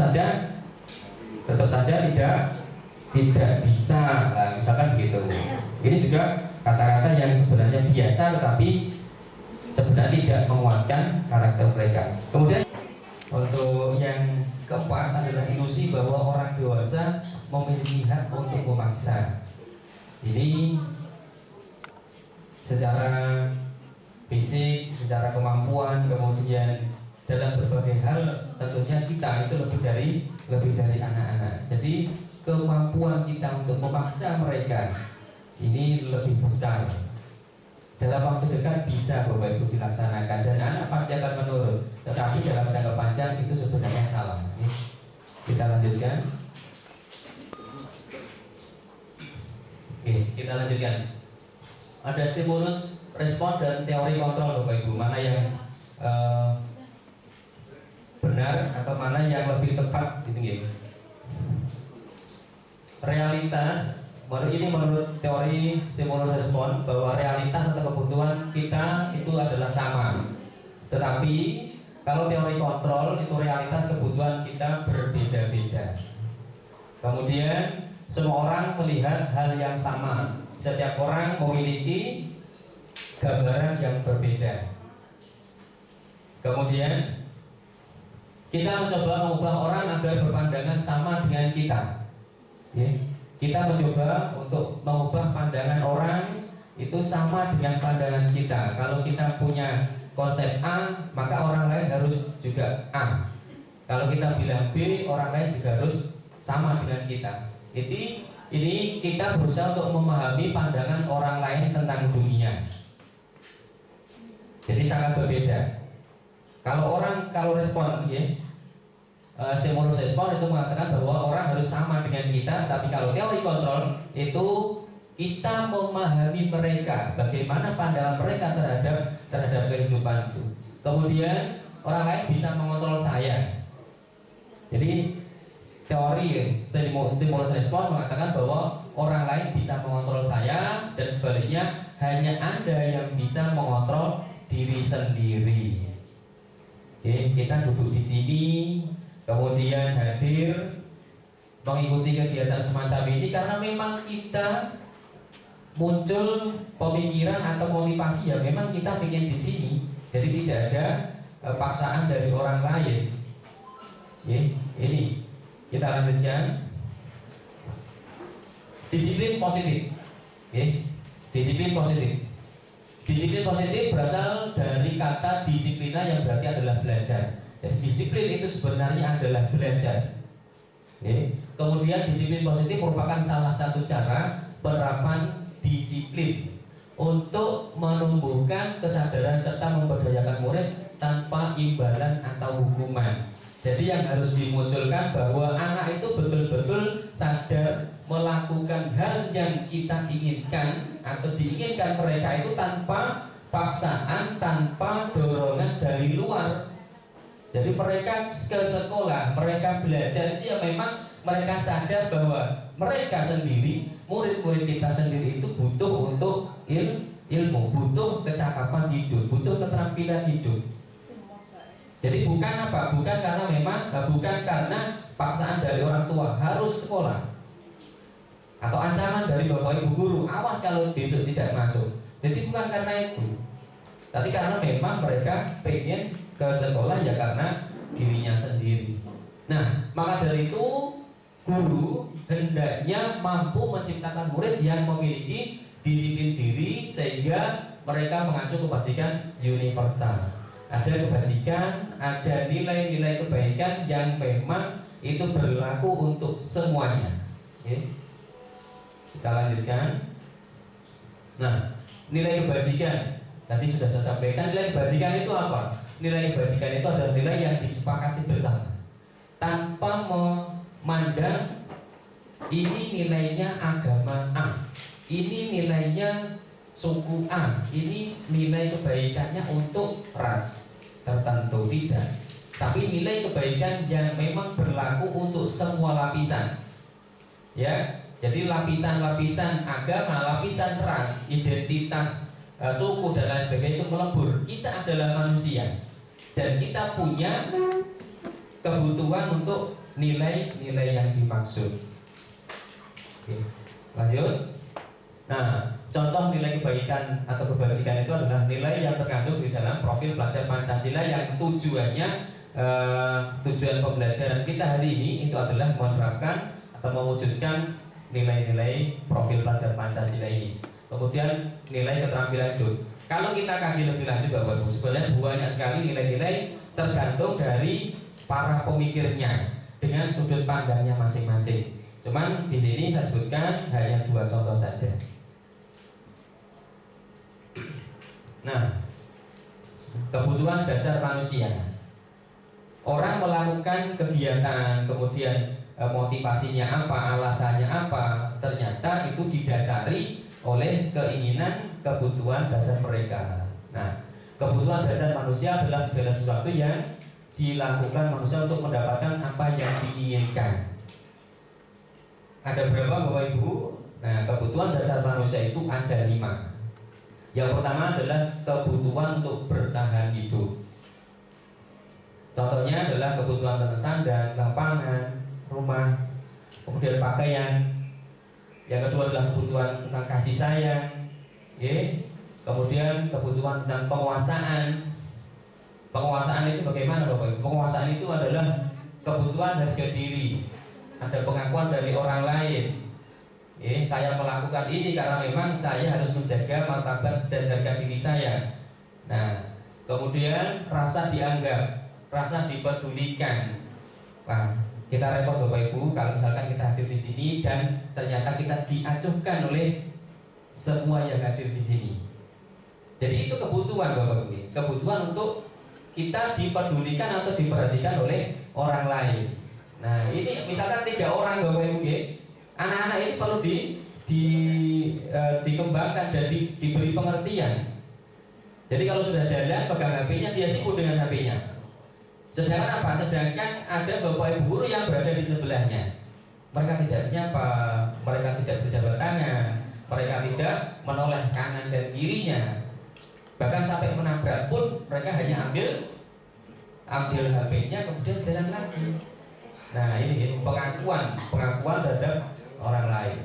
saja tidak bisa. Nah, misalkan begitu. Ini juga kata-kata yang sebenarnya biasa tetapi sebenarnya tidak menguatkan karakter mereka. Kemudian untuk yang keempat adalah ilusi bahwa orang dewasa memiliki hak untuk memaksa. Ini secara fisik, secara kemampuan, kemudian dalam berbagai hal tentunya kita itu lebih dari anak-anak. Jadi kemampuan kita untuk memaksa mereka ini lebih besar. Dalam waktu dekat bisa Bapak Ibu dilaksanakan dan anak pasti akan menurut. Tetapi dalam jangka panjang itu sebenarnya salah. Kita lanjutkan. Oke, kita lanjutkan. Ada stimulus, respon dan teori kontrol Bapak Ibu. Mana yang benar atau mana yang lebih tepat gitu. Realitas, ini menurut teori stimulus respon bahwa realitas atau kebutuhan kita itu adalah sama. Tetapi kalau teori kontrol itu realitas kebutuhan kita berbeda-beda. Kemudian semua orang melihat hal yang sama. Setiap orang memiliki gambaran yang berbeda. Kemudian kita mencoba mengubah orang agar berpandangan sama dengan kita. Kita mencoba untuk mengubah pandangan orang itu sama dengan pandangan kita. Kalau kita punya konsep A, maka orang lain harus juga A. Kalau kita bilang B, orang lain juga harus sama dengan kita. Ini kita berusaha untuk memahami pandangan orang lain tentang dunia. Jadi sangat berbeda. Kalau respon, stimulus respon itu mengatakan bahwa orang harus sama dengan kita, tapi kalau teori kontrol itu kita memahami mereka, bagaimana pandangan mereka terhadap kehidupan itu. Kemudian orang lain bisa mengontrol saya. Jadi teori stimulus respon mengatakan bahwa orang lain bisa mengontrol saya dan sebaliknya hanya Anda yang bisa mengontrol diri sendiri. Kita duduk di sini, kemudian hadir mengikuti kegiatan semacam ini karena memang kita muncul pemikiran atau motivasi ya memang kita ingin di sini. Jadi tidak ada paksaan dari orang lain. Ini kita lanjutkan. Disiplin positif. Disiplin positif. Disiplin positif berasal dari kata disiplina yang berarti adalah belajar. Dan disiplin itu sebenarnya adalah belajar. Kemudian disiplin positif merupakan salah satu cara penerapan disiplin untuk menumbuhkan kesadaran serta memberdayakan murid tanpa imbalan atau hukuman. Jadi yang harus dimunculkan bahwa anak itu betul-betul sadar melakukan hal yang kita inginkan atau diinginkan mereka itu tanpa paksaan, tanpa dorongan dari luar. Jadi mereka ke sekolah, mereka belajar itu ya memang mereka sadar bahwa mereka sendiri, murid-murid kita sendiri itu butuh untuk ilmu, butuh kecakapan hidup, butuh keterampilan hidup. Jadi bukan apa? Bukan karena paksaan dari orang tua harus sekolah atau ancaman dari bapak ibu guru awas kalau besok tidak masuk. Jadi bukan karena itu, tapi karena memang mereka pengen ke sekolah ya karena dirinya sendiri. Nah, maka dari itu guru hendaknya mampu menciptakan murid yang memiliki disiplin diri sehingga mereka mengacu kebajikan universal. Ada kebajikan, ada nilai-nilai kebaikan yang memang itu berlaku untuk semuanya. Kita lanjutkan. Nah, nilai kebajikan tadi sudah saya sampaikan. Nilai kebajikan itu apa? Nilai kebajikan itu adalah nilai yang disepakati bersama tanpa memandang ini nilainya agama A, ini nilainya suku A, ini nilai kebaikannya untuk ras tertentu, tidak. Tapi nilai kebaikan yang memang berlaku untuk semua lapisan. Ya, jadi lapisan-lapisan agama, lapisan ras, identitas, suku dan lain sebagainya itu melebur. Kita adalah manusia dan kita punya kebutuhan untuk nilai-nilai yang dimaksud. Oke, lanjut. Nah, contoh nilai kebaikan atau kebajikan itu adalah nilai yang terkandung di dalam profil pelajar Pancasila yang tujuannya tujuan pembelajaran kita hari ini itu adalah menerapkan atau mewujudkan nilai-nilai profil pelajar Pancasila ini. Kemudian nilai keterampilan hidup. Kalau kita kaji lebih lanjut Bapak Ibu, sebenarnya banyak sekali nilai-nilai tergantung dari para pemikirnya dengan sudut pandangnya masing-masing. Cuman di sini saya sebutkan hanya 2 contoh saja. Nah, kebutuhan dasar manusia. Orang melakukan kegiatan, kemudian motivasinya apa, alasannya apa, ternyata itu didasari oleh keinginan, kebutuhan dasar mereka. Nah, kebutuhan dasar manusia adalah segala sesuatu yang dilakukan manusia untuk mendapatkan apa yang diinginkan. Ada berapa Bapak Ibu? Nah, kebutuhan dasar manusia itu ada 5. Yang pertama adalah kebutuhan untuk bertahan hidup. Contohnya adalah kebutuhan tentang sandang, pangan, rumah, kemudian pakaian. Yang kedua adalah kebutuhan tentang kasih sayang, kemudian kebutuhan tentang penguasaan. Penguasaan itu bagaimana Bapak Ibu? Penguasaan itu adalah kebutuhan harga diri. Ada pengakuan dari orang lain. Saya melakukan ini karena memang saya harus menjaga martabat dan harga diri saya. Nah, kemudian rasa dianggap, rasa dipedulikan. Nah, kita repot Bapak Ibu kalau misalkan kita hadir di sini dan ternyata kita diacuhkan oleh semua yang hadir di sini. Jadi itu kebutuhan Bapak Ibu, kebutuhan untuk kita dipedulikan atau diperhatikan oleh orang lain. Nah, ini misalkan 3 orang Bapak Ibu, anak-anak ini perlu dikembangkan dan diberi pengertian. Jadi kalau sudah jalan pegang HP-nya, dia sibuk dengan HP-nya. Sedangkan apa? Sedangkan ada Bapak Ibu guru yang berada di sebelahnya. Mereka tidak menyapa, mereka tidak berjabat tangan, mereka tidak menoleh kanan dan kirinya. Bahkan sampai menabrak pun mereka hanya ambil HP-nya kemudian jalan lagi. Nah, ini pengakuan terhadap orang lain.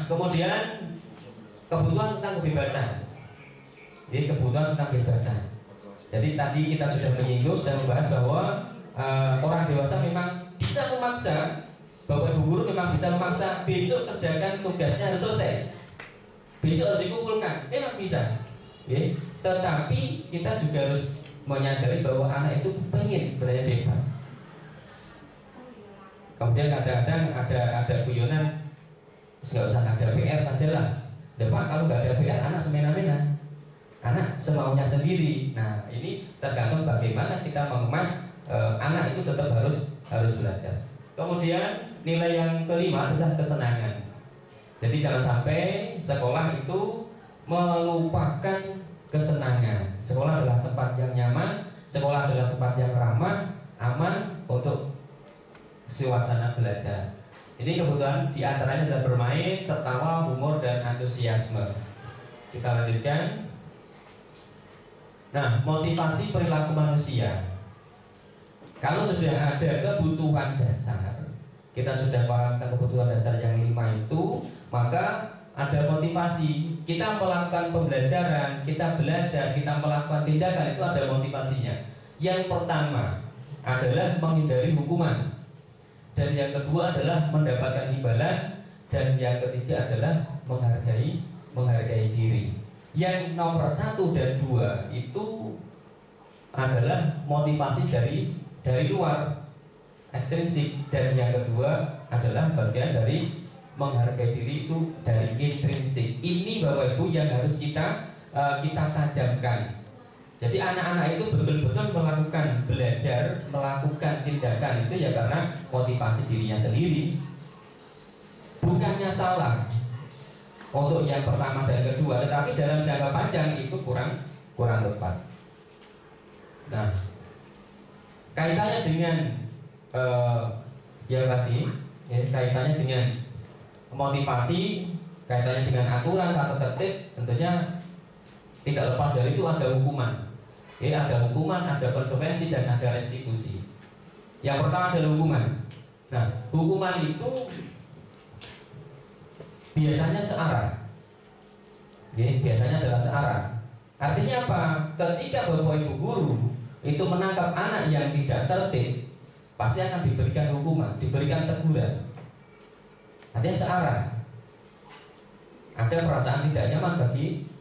Kemudian kebutuhan tentang kebebasan. Jadi kebutuhan tentang kebebasan. Jadi tadi kita sudah menyinggung, sudah membahas bahwa orang dewasa memang bisa memaksa, Bapak Ibu guru memang bisa memaksa besok kerjakan tugasnya harus selesai, besok harus dikumpulkan, memang bisa. Tetapi kita juga harus menyadari bahwa anak itu pengen sebenarnya bebas. Kemudian kadang-kadang ada guyonan, nggak usah ada PR sajalah. Pak, kalau nggak ada PR, anak semena-mena, anak semaunya sendiri. Nah, ini tergantung bagaimana kita mengemas anak itu tetap harus belajar. Kemudian nilai yang kelima adalah kesenangan. Jadi jangan sampai sekolah itu melupakan kesenangan. Sekolah adalah tempat yang nyaman, sekolah adalah tempat yang ramah, aman untuk suasana belajar. Ini kebutuhan diantaranya adalah bermain, tertawa, humor, dan antusiasme. Kita lanjutkan. Nah, motivasi perilaku manusia. Kalau sudah ada kebutuhan dasar, kita sudah pahamkan kebutuhan dasar yang 5 itu, maka ada motivasi. Kita melakukan pembelajaran, kita belajar, kita melakukan tindakan, itu ada motivasinya. Yang pertama adalah menghindari hukuman, dan yang kedua adalah mendapatkan imbalan, dan yang ketiga adalah menghargai diri. Yang nomor 1 dan 2 itu adalah motivasi dari luar, ekstrinsik, dan yang kedua adalah bagian dari menghargai diri itu dari intrinsik. Ini Bapak Ibu yang harus kita tajamkan. Jadi anak-anak itu betul-betul melakukan belajar, melakukan tindakan itu ya karena motivasi dirinya sendiri. Bukannya salah, untuk yang pertama dan kedua, tetapi dalam jangka panjang itu kurang tepat. Nah, kaitannya dengan yang tadi, kaitannya dengan motivasi, kaitannya dengan aturan atau tertib, tentunya tidak lepas dari itu ada hukuman. Ada hukuman, ada konsekuensi, dan ada restitusi. Yang pertama adalah hukuman. Nah, hukuman itu biasanya searah. Biasanya adalah searah. Artinya apa? Ketika Bapak Ibu guru itu menangkap anak yang tidak tertib, pasti akan diberikan hukuman, diberikan teguran. Artinya searah. Ada perasaan tidak nyaman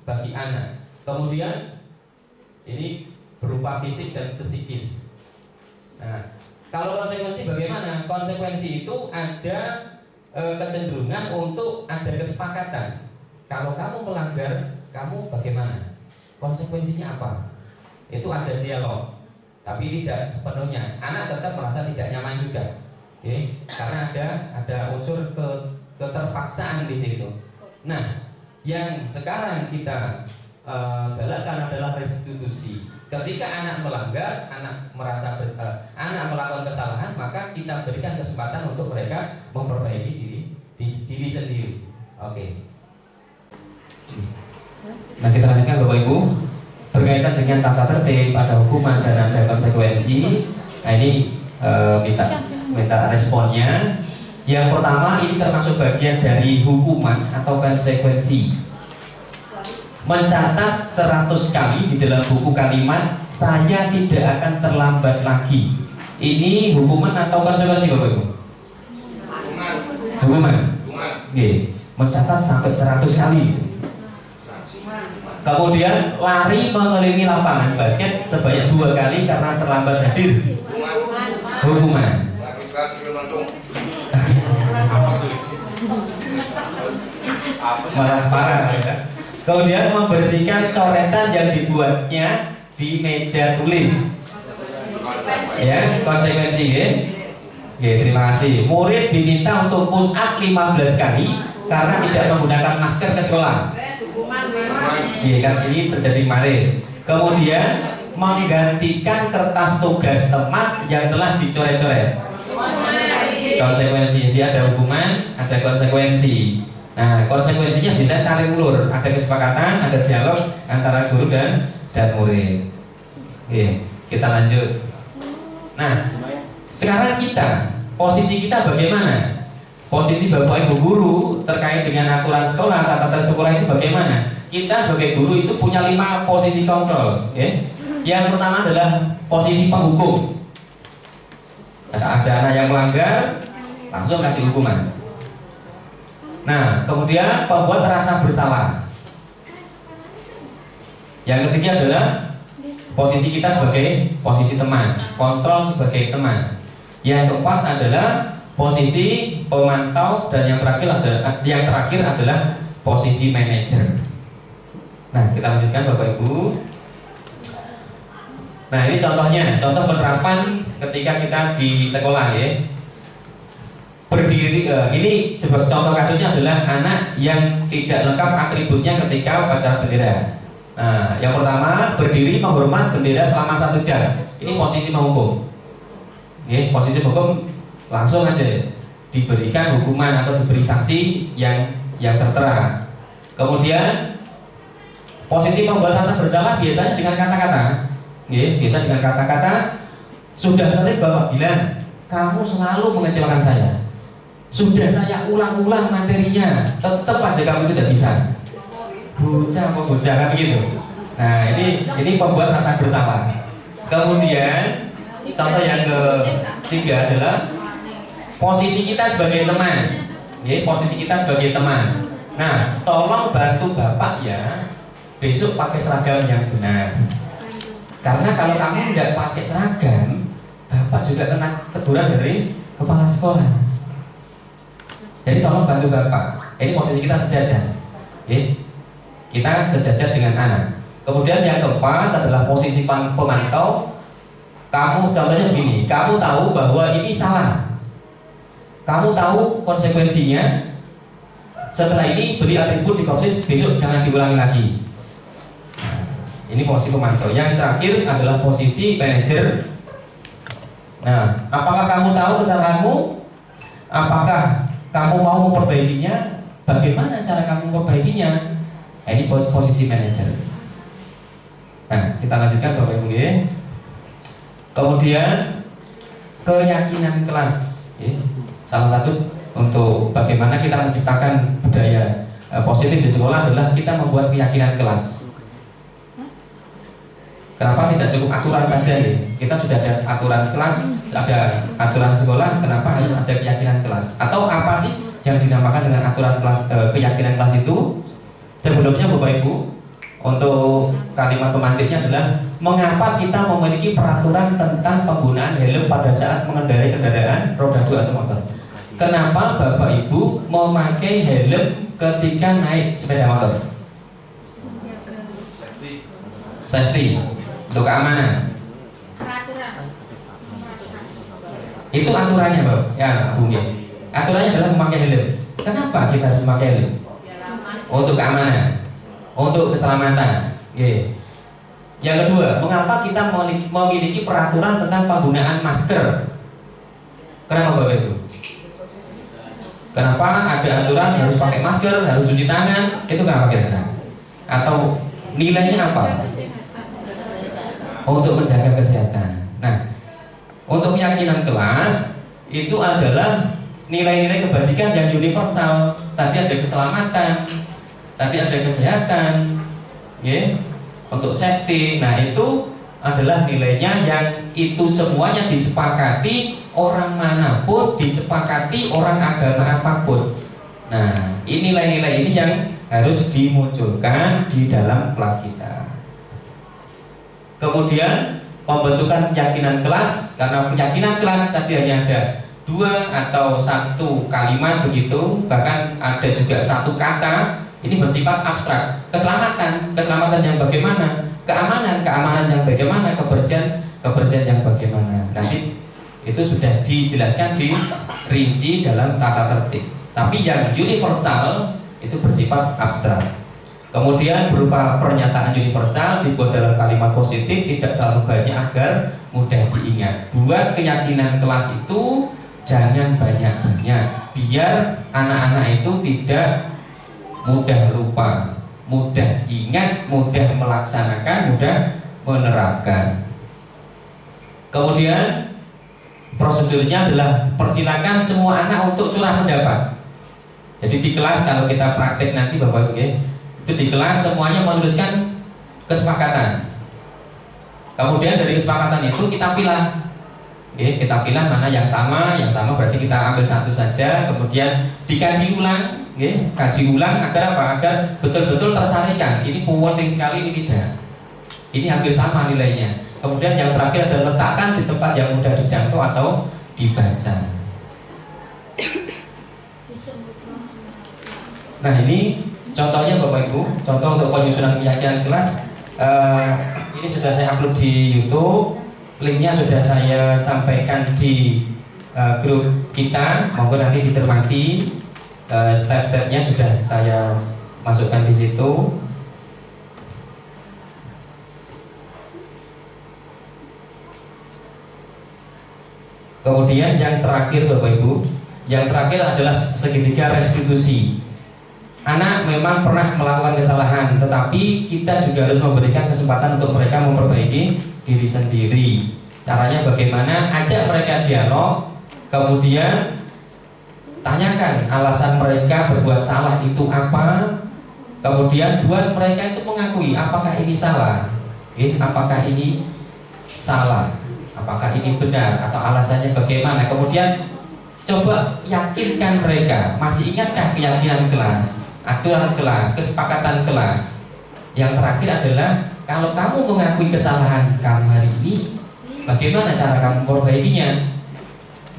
bagi anak. Kemudian ini berupa fisik dan psikis. Nah, kalau konsekuensi bagaimana? Konsekuensi itu ada kecenderungan untuk ada kesepakatan. Kalau kamu melanggar, kamu bagaimana? Konsekuensinya apa? Itu ada dialog, tapi tidak sepenuhnya. Anak tetap merasa tidak nyaman juga, karena ada unsur keterpaksaan di situ. Nah, yang sekarang kita galakkan adalah restitusi. Ketika anak melanggar, anak merasa anak melakukan kesalahan, maka kita berikan kesempatan untuk mereka memperbaiki diri sendiri. Oke. Nah, kita lanjutkan Bapak Ibu, berkaitan dengan tata tertib, ada hukuman dan ada konsekuensi. Nah, ini minta responnya. Yang pertama, ini termasuk bagian dari hukuman atau konsekuensi. Mencatat 100 kali di dalam buku kalimat, saya tidak akan terlambat lagi. Ini hukuman atau konsekuensi Bapak Ibu? Hukuman. Mencatat sampai 100 kali. Kemudian lari mengelilingi lapangan basket sebanyak 2 kali karena terlambat hadir. Hukuman. Malah parah ya. Kemudian membersihkan coretan yang dibuatnya di meja tulis. Ya, konsekuensi ya. Terima kasih. Murid diminta untuk push up 15 kali karena tidak menggunakan masker ke sekolah. Kan ini terjadi kemarin. Kemudian menggantikan kertas tugas temat yang telah dicoret-coret. Konsekuensi. Jadi ada hukuman, ada konsekuensi. Nah, konsekuensinya bisa tarik ulur, ada kesepakatan, ada dialog antara guru dan murid. Oke, kita lanjut. Nah, sekarang posisi kita bagaimana? Posisi Bapak Ibu guru terkait dengan aturan sekolah, tata sekolah itu bagaimana? Kita sebagai guru itu punya 5 posisi kontrol. Yang pertama adalah posisi penghukum. Ada anak yang melanggar, langsung kasih hukuman. Nah, kemudian pembuat rasa bersalah. Yang ketiga adalah posisi kita sebagai posisi teman, kontrol sebagai teman. Yang keempat adalah posisi pemantau, dan yang terakhir adalah posisi manajer. Nah, kita lanjutkan Bapak Ibu. Nah, ini contohnya, contoh penerapan ketika kita di sekolah ya. Berdiri, ini contoh kasusnya adalah anak yang tidak lengkap atributnya ketika upacara bendera. Nah, yang pertama, berdiri menghormat bendera selama 1 jam. Ini posisi menghukum. Posisi hukum langsung aja diberikan hukuman atau diberi sanksi yang tertera. Kemudian posisi membuat rasa bersalah biasanya dengan kata-kata. Biasa dengan kata-kata. Sudah sering Bapak bilang, kamu selalu mengecewakan saya. Sudah saya ulang-ulang materinya, tetap aja kamu tidak bisa. Bocah kan begitu. Nah, ini pembuat rasa bersalah. Kemudian contoh yang ketiga adalah posisi kita sebagai teman. Posisi kita sebagai teman. Nah, tolong bantu Bapak ya, besok pakai seragam yang benar. Karena kalau kamu tidak pakai seragam, Bapak juga kena teguran dari kepala sekolah. Jadi tolong bantu Bapak. Ini posisi kita sejajar. Kita sejajar dengan anak. Kemudian yang keempat adalah posisi pemantau. Kamu contohnya begini, kamu tahu bahwa ini salah. Kamu tahu konsekuensinya. setelah ini beri atribut di kopsis, besok jangan diulangi lagi. Nah, ini posisi pemantau. Yang terakhir adalah posisi manajer. Nah, apakah kamu tahu kesalahanmu? Apakah kamu mau memperbaikinya? Bagaimana cara kamu memperbaikinya? Nah, ini posisi manajer. Nah, kita lanjutkan Bapak Ibu ya. Kemudian keyakinan kelas. Salah satu untuk bagaimana kita menciptakan budaya positif di sekolah adalah kita membuat keyakinan kelas. Kenapa tidak cukup aturan saja ya? Kita sudah ada aturan kelas, ada aturan sekolah, kenapa harus ada keyakinan kelas? Atau apa sih yang dinamakan dengan aturan kelas, keyakinan kelas itu? Sebelumnya Bapak Ibu, untuk kalimat pemantiknya adalah mengapa kita memiliki peraturan tentang penggunaan helm pada saat mengendarai kendaraan roda 2 atau motor? Kenapa Bapak Ibu memakai helm ketika naik sepeda motor? Safety, untuk keamanan. Itu aturannya, Bapak. Ya, Bung ya. Aturannya adalah memakai helm. Kenapa kita harus memakai helm? Untuk keamanan, untuk keselamatan. Yang kedua, mengapa kita memiliki peraturan tentang penggunaan masker? Kenapa Bapak Ibu? Kenapa ada aturan harus pakai masker, harus cuci tangan? Itu kenapa kira-kira? Atau nilainya apa? Untuk menjaga kesehatan. Nah, untuk keyakinan kelas itu adalah nilai-nilai kebajikan yang universal. Tadi ada keselamatan, tadi ada kesehatan, untuk safety. Nah, itu adalah nilainya yang itu semuanya disepakati orang manapun, disepakati orang agama apapun. Nah, ini nilai-nilai ini yang harus dimunculkan di dalam kelas kita. Kemudian pembentukan keyakinan kelas, karena keyakinan kelas tadi hanya ada 2 atau 1 kalimat begitu, bahkan ada juga 1 kata. Ini bersifat abstrak. Keselamatan yang bagaimana? Keamanan yang bagaimana? Kebersihan yang bagaimana? Nanti itu sudah dijelaskan, dirinci dalam tata tertib. Tapi yang universal itu bersifat abstrak. Kemudian berupa pernyataan universal dibuat dalam kalimat positif, tidak terlalu banyak agar mudah diingat. Buat keyakinan kelas itu jangan banyak-banyak, biar anak-anak itu tidak mudah lupa, mudah ingat, mudah melaksanakan, mudah menerapkan. Kemudian prosedurnya adalah persilakan semua anak untuk curah pendapat. Jadi di kelas kalau kita praktek nanti Bapak Ibu, itu di kelas semuanya menuliskan kesepakatan. Kemudian dari kesepakatan itu kita pilih. Kita pilih mana yang sama berarti kita ambil 1 saja. Kemudian dikaji ulang, kaji ulang agar apa? Agar betul-betul tersarikan. Ini penting sekali, ini tidak. Ini hampir sama nilainya. Kemudian yang terakhir adalah letakkan di tempat yang mudah dijangkau atau dibaca. Nah, ini contohnya Bapak Ibu, contoh untuk penyusunan keyakinan kelas. Ini sudah saya upload di YouTube. Linknya sudah saya sampaikan di grup kita. Monggo nanti dicermati. Step-stepnya sudah saya masukkan di situ. Kemudian yang terakhir Bapak Ibu, yang terakhir adalah segitiga restitusi. Anak memang pernah melakukan kesalahan, tetapi kita juga harus memberikan kesempatan untuk mereka memperbaiki diri sendiri. Caranya bagaimana? Ajak mereka dialog, kemudian tanyakan alasan mereka berbuat salah itu apa. Kemudian buat mereka itu mengakui apakah ini salah, apakah ini salah, apakah ini benar, atau alasannya bagaimana. Kemudian coba yakinkan mereka. Masih ingatkah keyakinan kelas, aturan kelas, kesepakatan kelas? Yang terakhir adalah kalau kamu mengakui kesalahan kamu hari ini, bagaimana cara kamu memperbaikinya?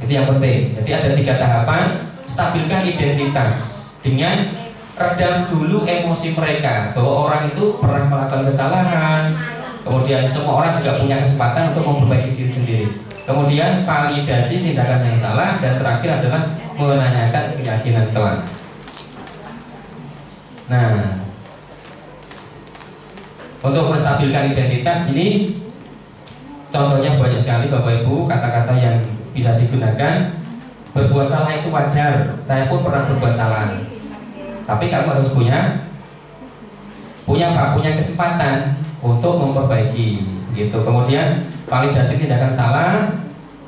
Itu yang penting. Jadi ada 3 tahapan. Stabilkan identitas dengan redam dulu emosi mereka bahwa orang itu pernah melakukan kesalahan. Kemudian semua orang juga punya kesempatan untuk memperbaiki diri sendiri. Kemudian validasi tindakan yang salah, dan terakhir adalah menanyakan keyakinan kelas. Nah, untuk menstabilkan identitas ini contohnya banyak sekali Bapak Ibu, kata-kata yang bisa digunakan. Berbuat salah itu wajar, saya pun pernah berbuat salah, tapi kamu harus punya kesempatan untuk memperbaiki gitu. Kemudian validasi tindakan salah,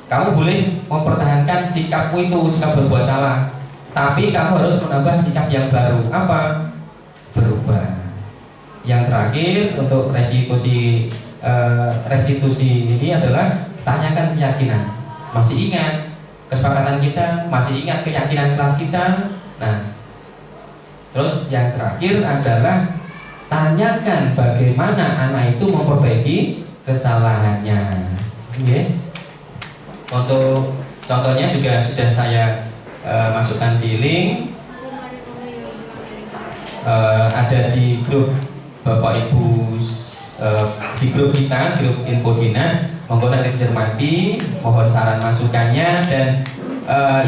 kamu boleh mempertahankan sikapmu itu, sikap berbuat salah, tapi kamu harus menambah sikap yang baru. Apa? Berubah. Yang terakhir untuk restitusi ini adalah tanyakan keyakinan. Masih ingat kesepakatan kita? Masih ingat keyakinan kelas kita? Nah, terus yang terakhir adalah tanyakan bagaimana anak itu memperbaiki kesalahannya. Okay. Untuk contohnya juga sudah saya masukkan di link, ada di grup Bapak Ibu, di grup kita, grup info dinas. Monggo nanti dicermati, mohon saran masukannya. Dan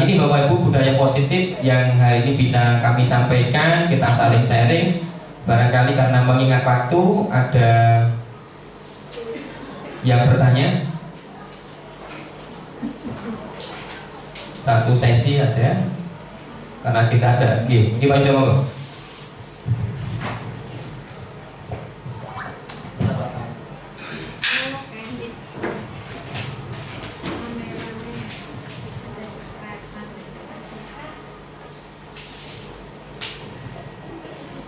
ini Bapak Ibu budaya positif yang hari ini bisa kami sampaikan, kita saling sharing. Barangkali karena mengingat waktu, ada yang bertanya? Satu sesi aja, karena kita ada. Ini Pak Ido, monggo.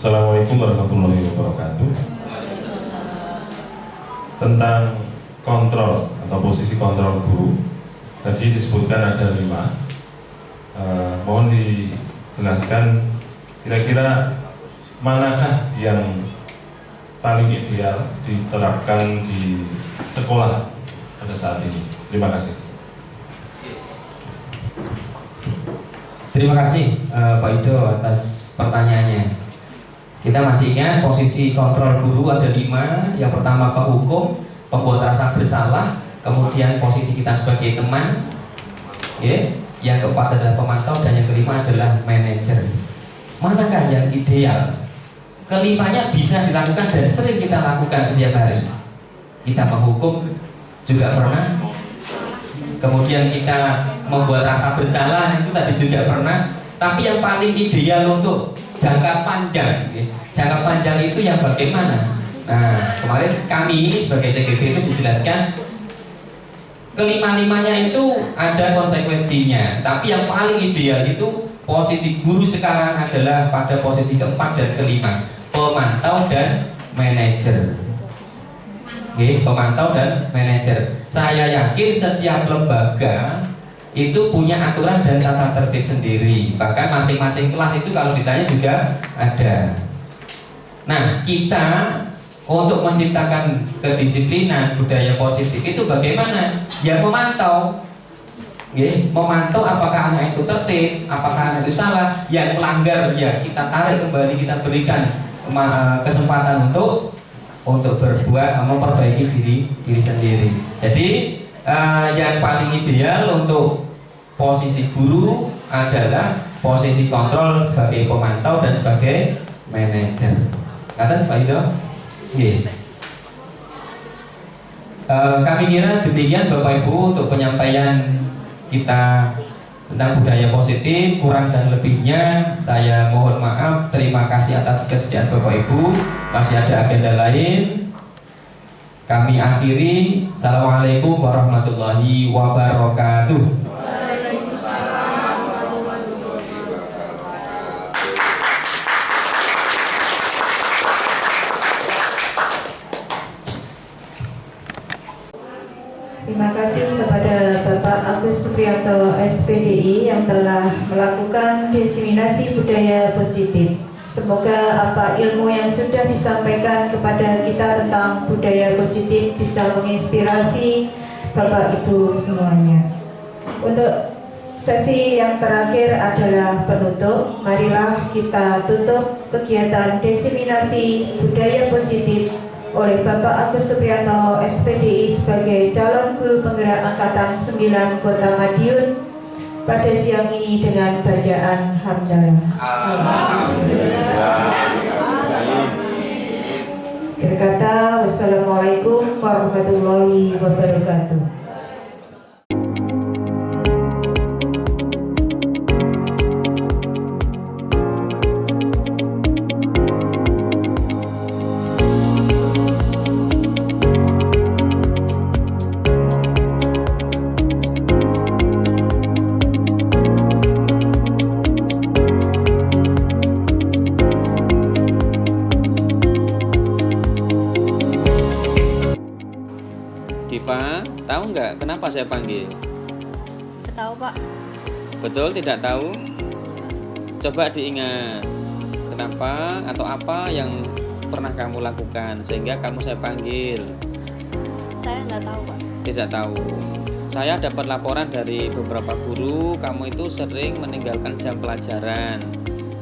Assalamualaikum warahmatullahi wabarakatuh. Tentang kontrol atau posisi kontrol guru, tadi disebutkan ada 5. Mohon dijelaskan kira-kira manakah yang paling ideal diterapkan di sekolah pada saat ini. Terima kasih. Terima kasih Pak Ido atas pertanyaannya. Kita masih ingat posisi kontrol guru ada 5. Yang pertama penghukum, pembuat rasa bersalah, kemudian posisi kita sebagai teman, yang keempat adalah pemantau, dan yang kelima adalah manajer. Manakah yang ideal? Kelimanya bisa dilakukan dan sering kita lakukan setiap hari. Kita menghukum juga pernah, kemudian kita membuat rasa bersalah itu tadi juga pernah. Tapi yang paling ideal untuk jangka panjang, jangka panjang itu yang bagaimana? Nah, kemarin kami sebagai CGP itu dijelaskan kelima-limanya itu ada konsekuensinya. Tapi yang paling ideal itu posisi guru sekarang adalah pada posisi keempat dan kelima, pemantau dan manajer. Pemantau dan manajer. Saya yakin setiap lembaga itu punya aturan dan tata tertib sendiri. Bahkan masing-masing kelas itu kalau ditanya juga ada. Nah, kita untuk menciptakan kedisiplinan budaya positif itu bagaimana? Ya memantau. Memantau apakah anak itu tertib, apakah anak itu salah. Yang melanggar ya kita tarik kembali, kita berikan kesempatan untuk berbuat, memperbaiki diri sendiri. Jadi yang paling ideal untuk posisi guru adalah posisi kontrol sebagai pemantau dan sebagai manajer. Kata Pak Ido? Kami kira demikian Bapak Ibu untuk penyampaian kita tentang budaya positif. Kurang dan lebihnya saya mohon maaf. Terima kasih atas kesediaan Bapak Ibu. Masih ada agenda lain. Kami akhiri. Assalamualaikum warahmatullahi wabarakatuh. Terima kasih kepada Bapak Agus Supriyanto SPDI yang telah melakukan diseminasi budaya positif. Semoga apa ilmu yang sudah disampaikan kepada kita tentang budaya positif bisa menginspirasi Bapak Ibu semuanya. Untuk sesi yang terakhir adalah penutup. Marilah kita tutup kegiatan diseminasi budaya positif oleh Bapak Agus Supriyanto SPDI sebagai calon guru penggerak Angkatan 9 Kota Madiun pada siang ini dengan bacaan hamdalah. Alhamdulillah. Berkata, wassalamualaikum warahmatullahi wabarakatuh. Diva, tahu nggak kenapa saya panggil? Tahu Pak. Betul tidak tahu? Coba diingat kenapa atau apa yang pernah kamu lakukan sehingga kamu saya panggil. Saya nggak tahu Pak. Tidak tahu. Saya dapat laporan dari beberapa guru kamu itu sering meninggalkan jam pelajaran,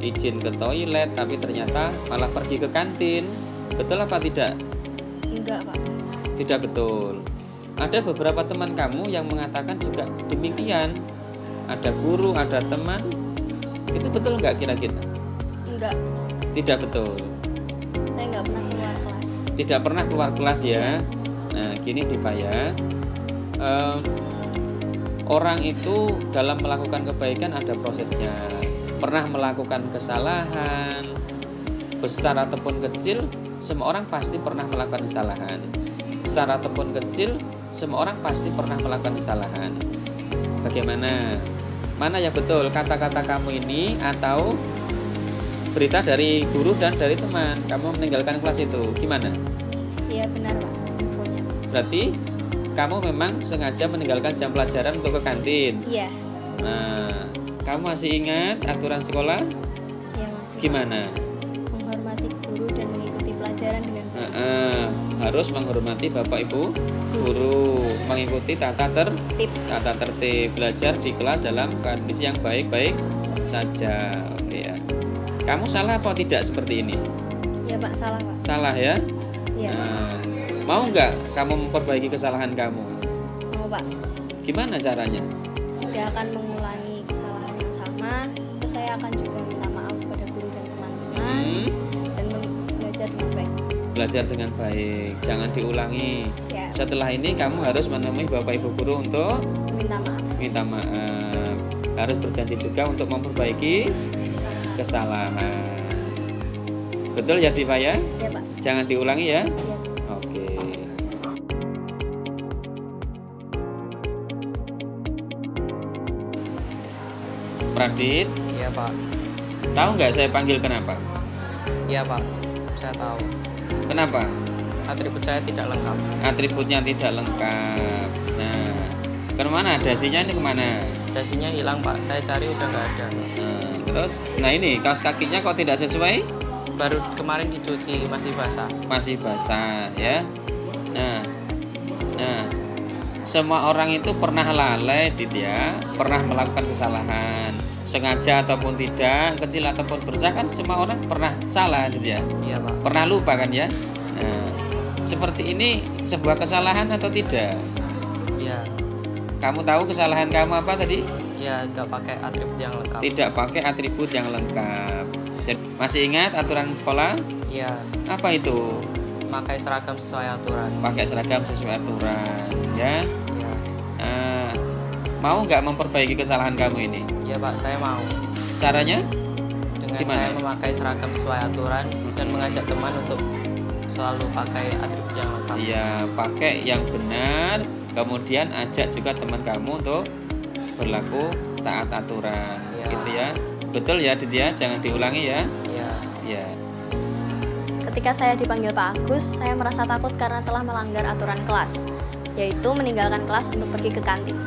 izin ke toilet tapi ternyata malah pergi ke kantin. Betul apa tidak? Enggak Pak. Tidak betul. Ada beberapa teman kamu yang mengatakan juga demikian. Ada guru, ada teman. Itu betul nggak kira-kira? Enggak. Tidak betul. Saya nggak pernah keluar kelas. Tidak pernah keluar kelas ya. Nah, gini Diva ya. Orang itu dalam melakukan kebaikan ada prosesnya. Pernah melakukan kesalahan besar ataupun kecil, semua orang pasti pernah melakukan kesalahan. Besar ataupun kecil, semua orang pasti pernah melakukan kesalahan. Bagaimana? Mana yang betul, kata-kata kamu ini atau berita dari guru dan dari teman kamu meninggalkan kelas itu? Gimana? Iya benar Pak infonya. Berarti kamu memang sengaja meninggalkan jam pelajaran untuk ke kantin. Iya. Nah, kamu masih ingat aturan sekolah? Iya Mas. Gimana? Menghormati guru dan mengikuti pelajaran dengan baik. Harus menghormati Bapak Ibu guru, mengikuti tata tertib, belajar di kelas dalam kondisi yang baik-baik saja. Oke ya. Kamu salah apa tidak seperti ini? Iya Pak, salah Pak. Salah ya? Iya. Mau nggak kamu memperbaiki kesalahan kamu? Mau Pak. Gimana caranya? Tidak akan mengulangi kesalahan yang sama. Terus saya akan juga minta maaf kepada guru dan teman-teman dan belajar dengan baik. Belajar dengan baik, jangan diulangi. Ya. Setelah ini kamu harus menemui Bapak Ibu guru untuk Minta maaf. Harus berjanji juga untuk memperbaiki kesalahan. Betul ya Diva ya? Iya Pak. Jangan diulangi ya. Iya. Oke. Pradit, Iya Pak. tahu nggak saya panggil kenapa? Iya Pak. Saya tahu. Kenapa? Atribut saya tidak lengkap. Atributnya tidak lengkap. Nah, kemana? Dasinya ini kemana? Dasinya hilang Pak. Saya cari udah nggak ada. Terus, nah ini kaos kakinya kok tidak sesuai? Baru kemarin dicuci, masih basah. Masih basah ya. Nah, semua orang itu pernah lalai, Dit ya, pernah melakukan kesalahan, sengaja ataupun tidak, kecil ataupun besar kan semua orang pernah salah, Dit ya. Iya Pak. Pernah lupa kan ya. Nah, seperti ini sebuah kesalahan atau tidak? Iya. Kamu tahu kesalahan kamu apa tadi? Ya nggak pakai atribut yang lengkap. Tidak pakai atribut yang lengkap. Jadi, masih ingat aturan sekolah? Iya. Apa itu? Pakai seragam sesuai aturan. Pakai seragam sesuai aturan, ya. Iya. Mau nggak memperbaiki kesalahan kamu ini? Iya Pak, saya mau. Caranya? Dengan Gimana? saya memakai seragam sesuai aturan dan mengajak teman untuk selalu pakai atribut yang lengkap. Iya, pakai yang benar. Kemudian ajak juga teman kamu untuk berlaku taat aturan, Iya. gitu ya. Betul ya, Dit ya. Jangan diulangi ya. Iya. Ya. Ketika saya dipanggil Pak Agus, saya merasa takut karena telah melanggar aturan kelas, yaitu meninggalkan kelas untuk pergi ke kantin.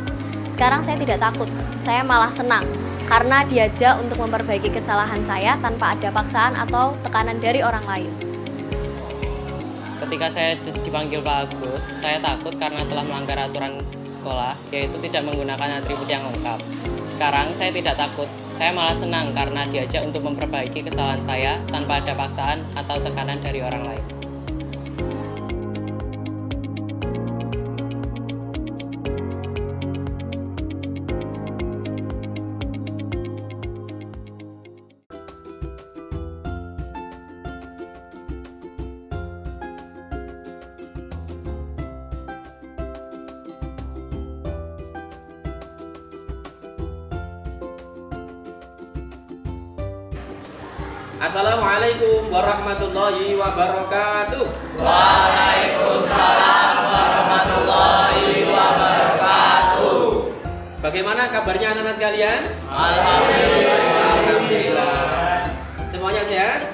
Sekarang saya tidak takut, saya malah senang karena diajak untuk memperbaiki kesalahan saya tanpa ada paksaan atau tekanan dari orang lain. Ketika saya dipanggil Pak Agus, saya takut karena telah melanggar aturan sekolah, yaitu tidak menggunakan atribut yang lengkap. Sekarang saya tidak takut, saya malah senang karena diajak untuk memperbaiki kesalahan saya tanpa ada paksaan atau tekanan dari orang lain. Assalamualaikum warahmatullahi wabarakatuh. Waalaikumsalam warahmatullahi wabarakatuh. Bagaimana kabarnya anak-anak sekalian? Alhamdulillah. Alhamdulillah. Semuanya sehat?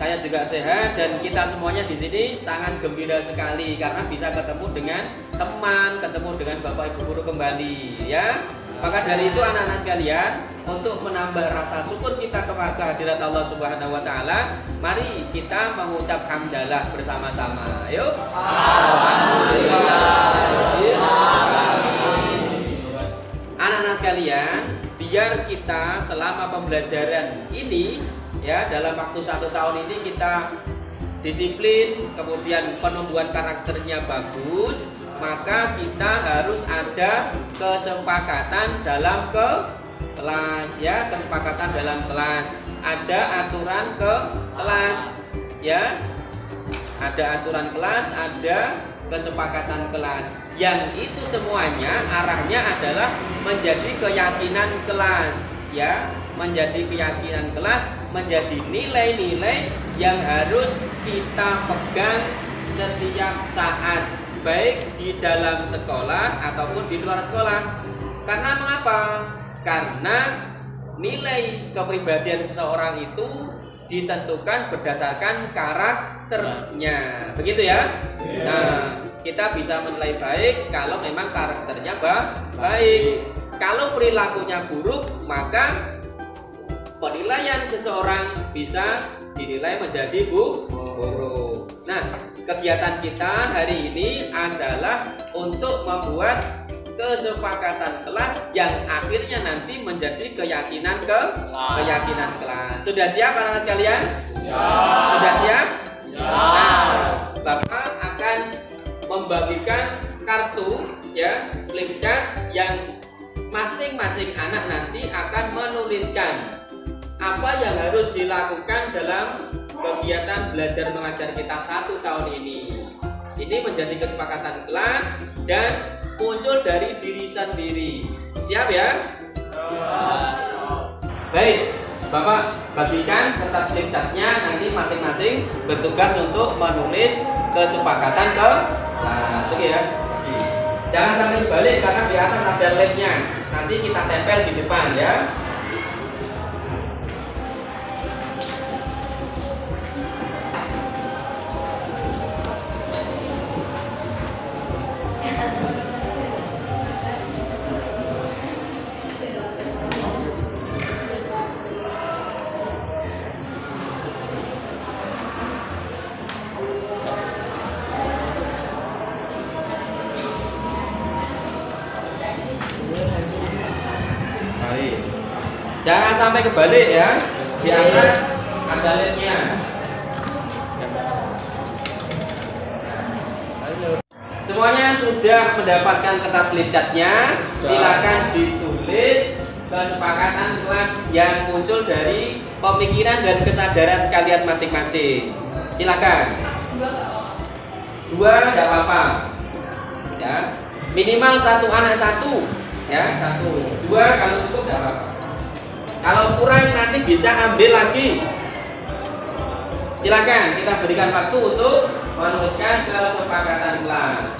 Saya juga sehat dan kita semuanya di sini sangat gembira sekali karena bisa ketemu dengan teman, ketemu dengan Bapak Ibu guru kembali, ya. Maka dari itu anak-anak sekalian, untuk menambah rasa syukur kita kepada kehadirat Allah Subhanahu wa taala, mari kita mengucap hamdalah bersama-sama. Yuk. Alhamdulillah. Anak-anak sekalian, biar kita selama pembelajaran ini, ya, dalam waktu 1 tahun ini kita disiplin, kemudian penumbuhan karakternya bagus, maka kita harus ada kesepakatan dalam kelas, ya, kesepakatan dalam kelas, ada aturan ke kelas, ya, ada aturan kelas, ada kesepakatan kelas, yang itu semuanya arahnya adalah menjadi keyakinan kelas, ya, menjadi keyakinan kelas, menjadi nilai-nilai yang harus kita pegang setiap saat, baik di dalam sekolah ataupun di luar sekolah. Karena mengapa? Karena nilai kepribadian seseorang itu ditentukan berdasarkan karakternya, begitu ya. Nah, kita bisa menilai baik kalau memang karakternya baik. Kalau perilakunya buruk, maka penilaian seseorang bisa dinilai menjadi buruk. Nah, kegiatan kita hari ini adalah untuk membuat kesepakatan kelas yang akhirnya nanti menjadi keyakinan kelas. Sudah siap anak-anak sekalian? Sudah siap? Nah, Bapak akan membagikan kartu, ya, flip chart yang masing-masing anak nanti akan menuliskan apa yang harus dilakukan dalam kegiatan belajar mengajar kita 1 tahun ini. Ini menjadi kesepakatan kelas dan muncul dari diri sendiri. Siap ya? Baik, Bapak bagikan kertas flip chartnya, nanti masing-masing bertugas untuk menulis kesepakatan kelas. Oke ya? Jangan sampai sebalik karena di atas ada labnya. Nanti kita tempel di depan ya. Jangan sampai kebalik ya. Di atas ada labnya. Semuanya sudah mendapatkan kertas flip chartnya. Silakan ditulis kesepakatan kelas yang muncul dari pemikiran dan kesadaran kalian masing-masing. Silakan. 2 enggak apa-apa. Ya. Minimal 1 anak 1. Ya, 1. 2 kalau cukup enggak apa-apa. Kalau kurang nanti bisa ambil lagi. Silakan, kita berikan waktu untuk menuliskan kesepakatan kelas.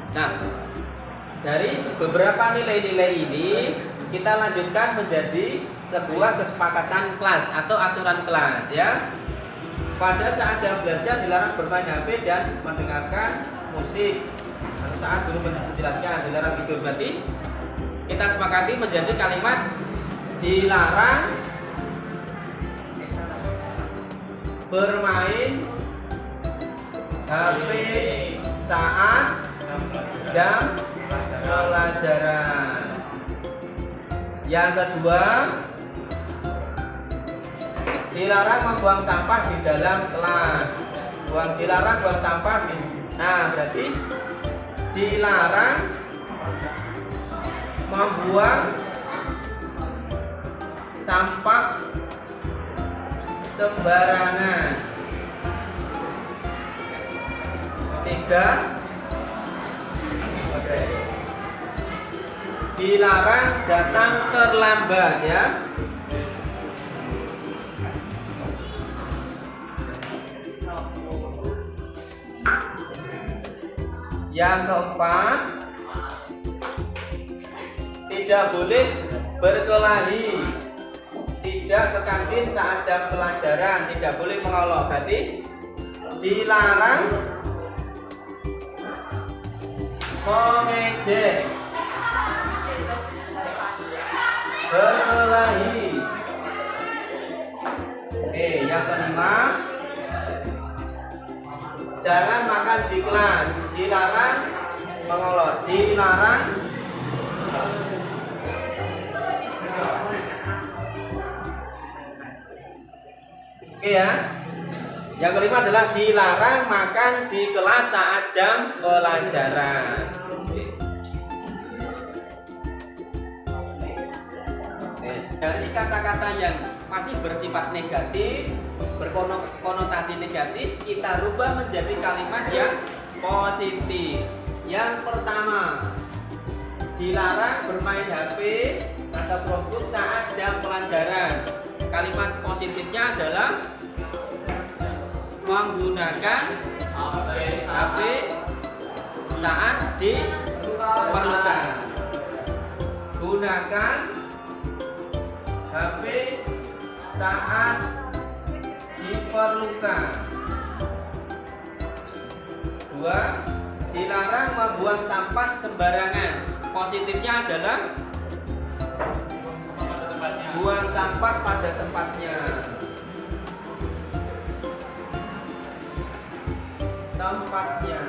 Nah, dari beberapa nilai-nilai ini kita lanjutkan menjadi sebuah kesepakatan kelas atau aturan kelas ya. Pada saat jam belajar dilarang bermain HP dan mendengarkan musik. Atau saat guru menjelaskan dilarang tidur. Berarti kita sepakati menjadi kalimat dilarang bermain HP saat jam pelajaran. Yang kedua, dilarang membuang sampah di dalam kelas. Dilarang buang sampah di. Nah, berarti dilarang membuang sampah sembarangan. 3, dilarang datang terlambat ya. Yang keempat, tidak boleh berkelahi, tidak ke kantin saat jam pelajaran, tidak boleh mengolok. Berarti dilarang mengejek, berkelahi. Oke, yang kelima, jangan makan di kelas, dilarang mengolok, dilarang oke ya. Yang kelima adalah dilarang makan di kelas saat jam pelajaran. Dari kata-kata yang masih bersifat negatif, berkonotasi negatif, kita rubah menjadi kalimat yang positif. Yang pertama, dilarang bermain HP atau Chromebook saat jam pelajaran. Kalimat positifnya adalah menggunakan HP saat diperlukan. Gunakan HP saat diperlukan. 2, dilarang membuang sampah sembarangan. Positifnya adalah buang sampah pada tempatnya. Tempatnya.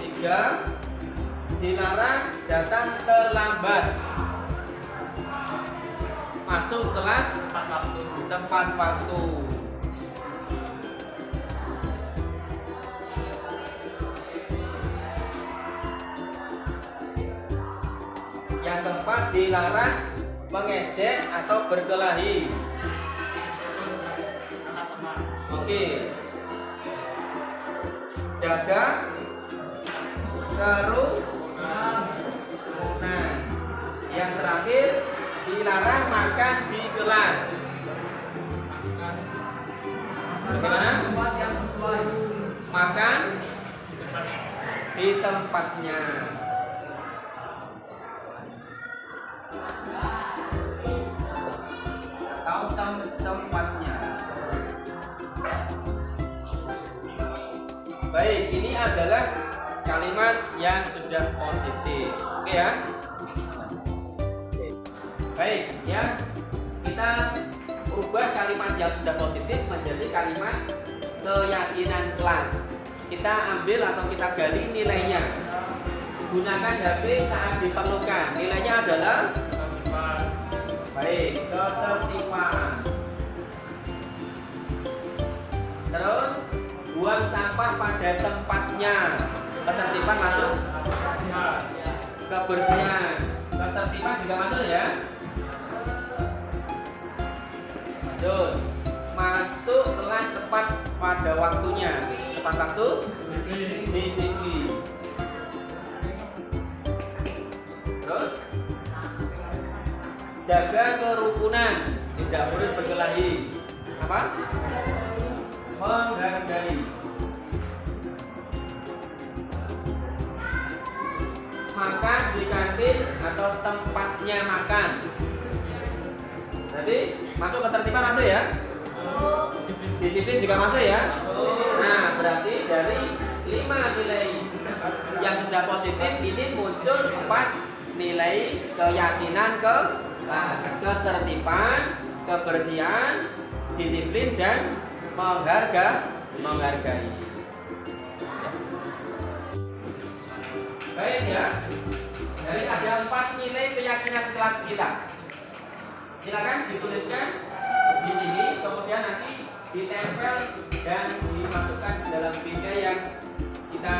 3, dilarang datang terlambat. Masuk kelas tepat waktu. Yang keempat, dilarang mengejek atau berkelahi. Oke. Jaga kerukunan. Yang terakhir, dilarang makan di kelas. Bagaimana? Tempat yang sesuai. Makan di tempatnya. Tahu tempatnya. Baik, ini adalah kalimat yang sudah positif. Oke ya. Baik, ya. Kita ubah kalimat yang sudah positif menjadi kalimat keyakinan kelas. Kita ambil atau kita gali nilainya. Gunakan HP saat diperlukan. Nilainya adalah baik, ketertiban. Terus buang sampah pada tempatnya. Ketertiban masuk. Kebersihan. Ketertiban juga masuk ya. Lanjut. Masuk kelas tepat pada waktunya. Tepat waktu disiplin. Terus jaga kerukunan, tidak boleh berkelahi. Apa? Menghargai. makan di kantin atau tempatnya makan. Jadi masuk ketertiban, masuk ya? Disiplin juga masuk ya? Nah, berarti dari 5 nilai yang sudah positif ini muncul 4 nilai keyakinan ketertiban, kebersihan, disiplin, dan menghargai. Baik ya. Jadi ada 4 nilai keyakinan kelas kita. Silakan dituliskan di sini, kemudian nanti ditempel dan dimasukkan di dalam bingkai yang kita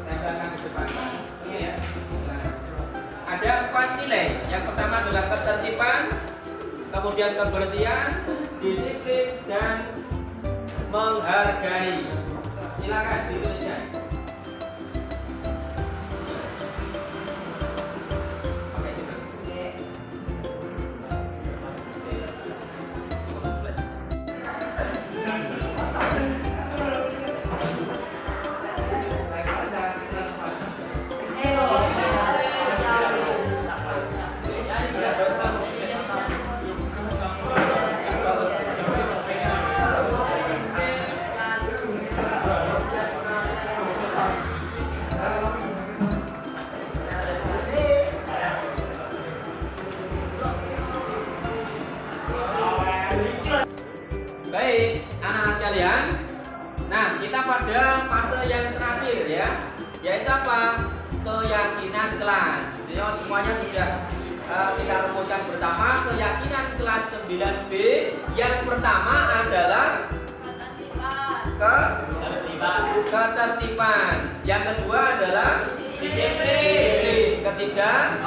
tempelkan di depan. Oke ya. Ada 4 nilai. Yang pertama adalah ketertiban, kemudian kebersihan, disiplin, dan menghargai. Silakan dituliskan. Baik, anak-anak sekalian. Nah, kita pada fase yang terakhir ya, yaitu apa? Keyakinan kelas. Jadi semuanya sudah kita rumuskan bersama. Keyakinan kelas 9B. Yang pertama adalah ketertiban. Yang kedua adalah disiplin. Ketiga,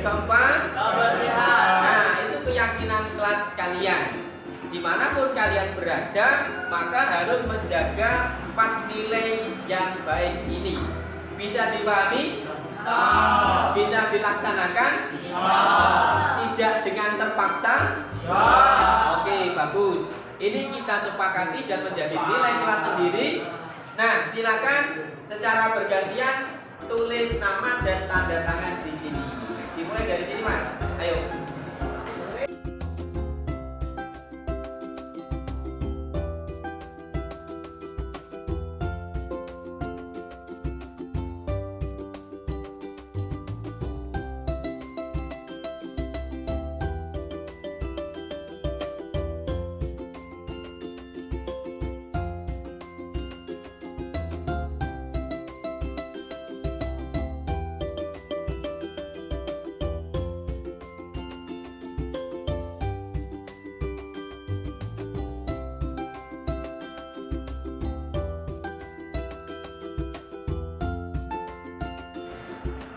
keempat, kebersihan. Nah, itu keyakinan kelas kalian. Dimanapun kalian berada, maka harus menjaga 4 nilai yang baik ini. Bisa dipahami? Bisa dilaksanakan? Tidak dengan terpaksa? Oke, bagus. Ini kita sepakati dan menjadi nilai kelas sendiri. Nah, silakan secara bergantian tulis nama dan tanda tangan di sini. Dimulai dari sini, Mas. Ayo.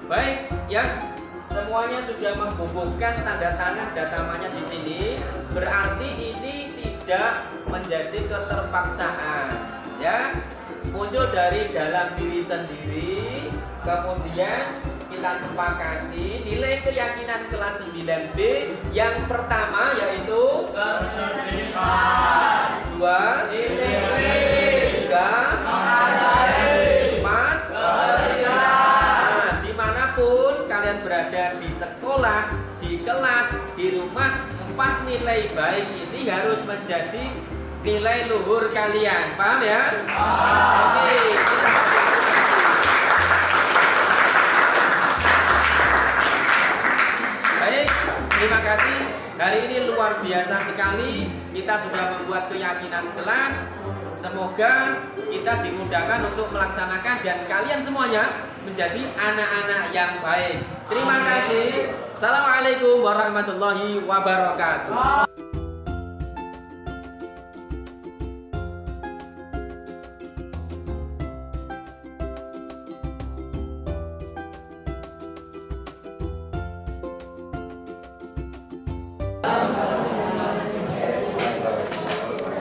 Baik, ya, semuanya sudah membubuhkan tanda tangan dan namanya di sini. Berarti ini tidak menjadi keterpaksaan, ya. Muncul dari dalam diri sendiri. Kemudian kita sepakati nilai keyakinan kelas 9B. Yang pertama yaitu ketertiban, 2 disiplin, 3 menghargai, 4 kebersihan. Dimanapun kalian berada, di sekolah, di kelas, di rumah, 4 nilai baik ini harus menjadi nilai luhur kalian. Paham ya? Oke, baik, terima kasih. Hari ini luar biasa sekali. Kita sudah membuat keyakinan kelas. Semoga kita dimudahkan untuk melaksanakan dan kalian semuanya menjadi anak-anak yang baik. Terima kasih. Assalamualaikum warahmatullahi wabarakatuh.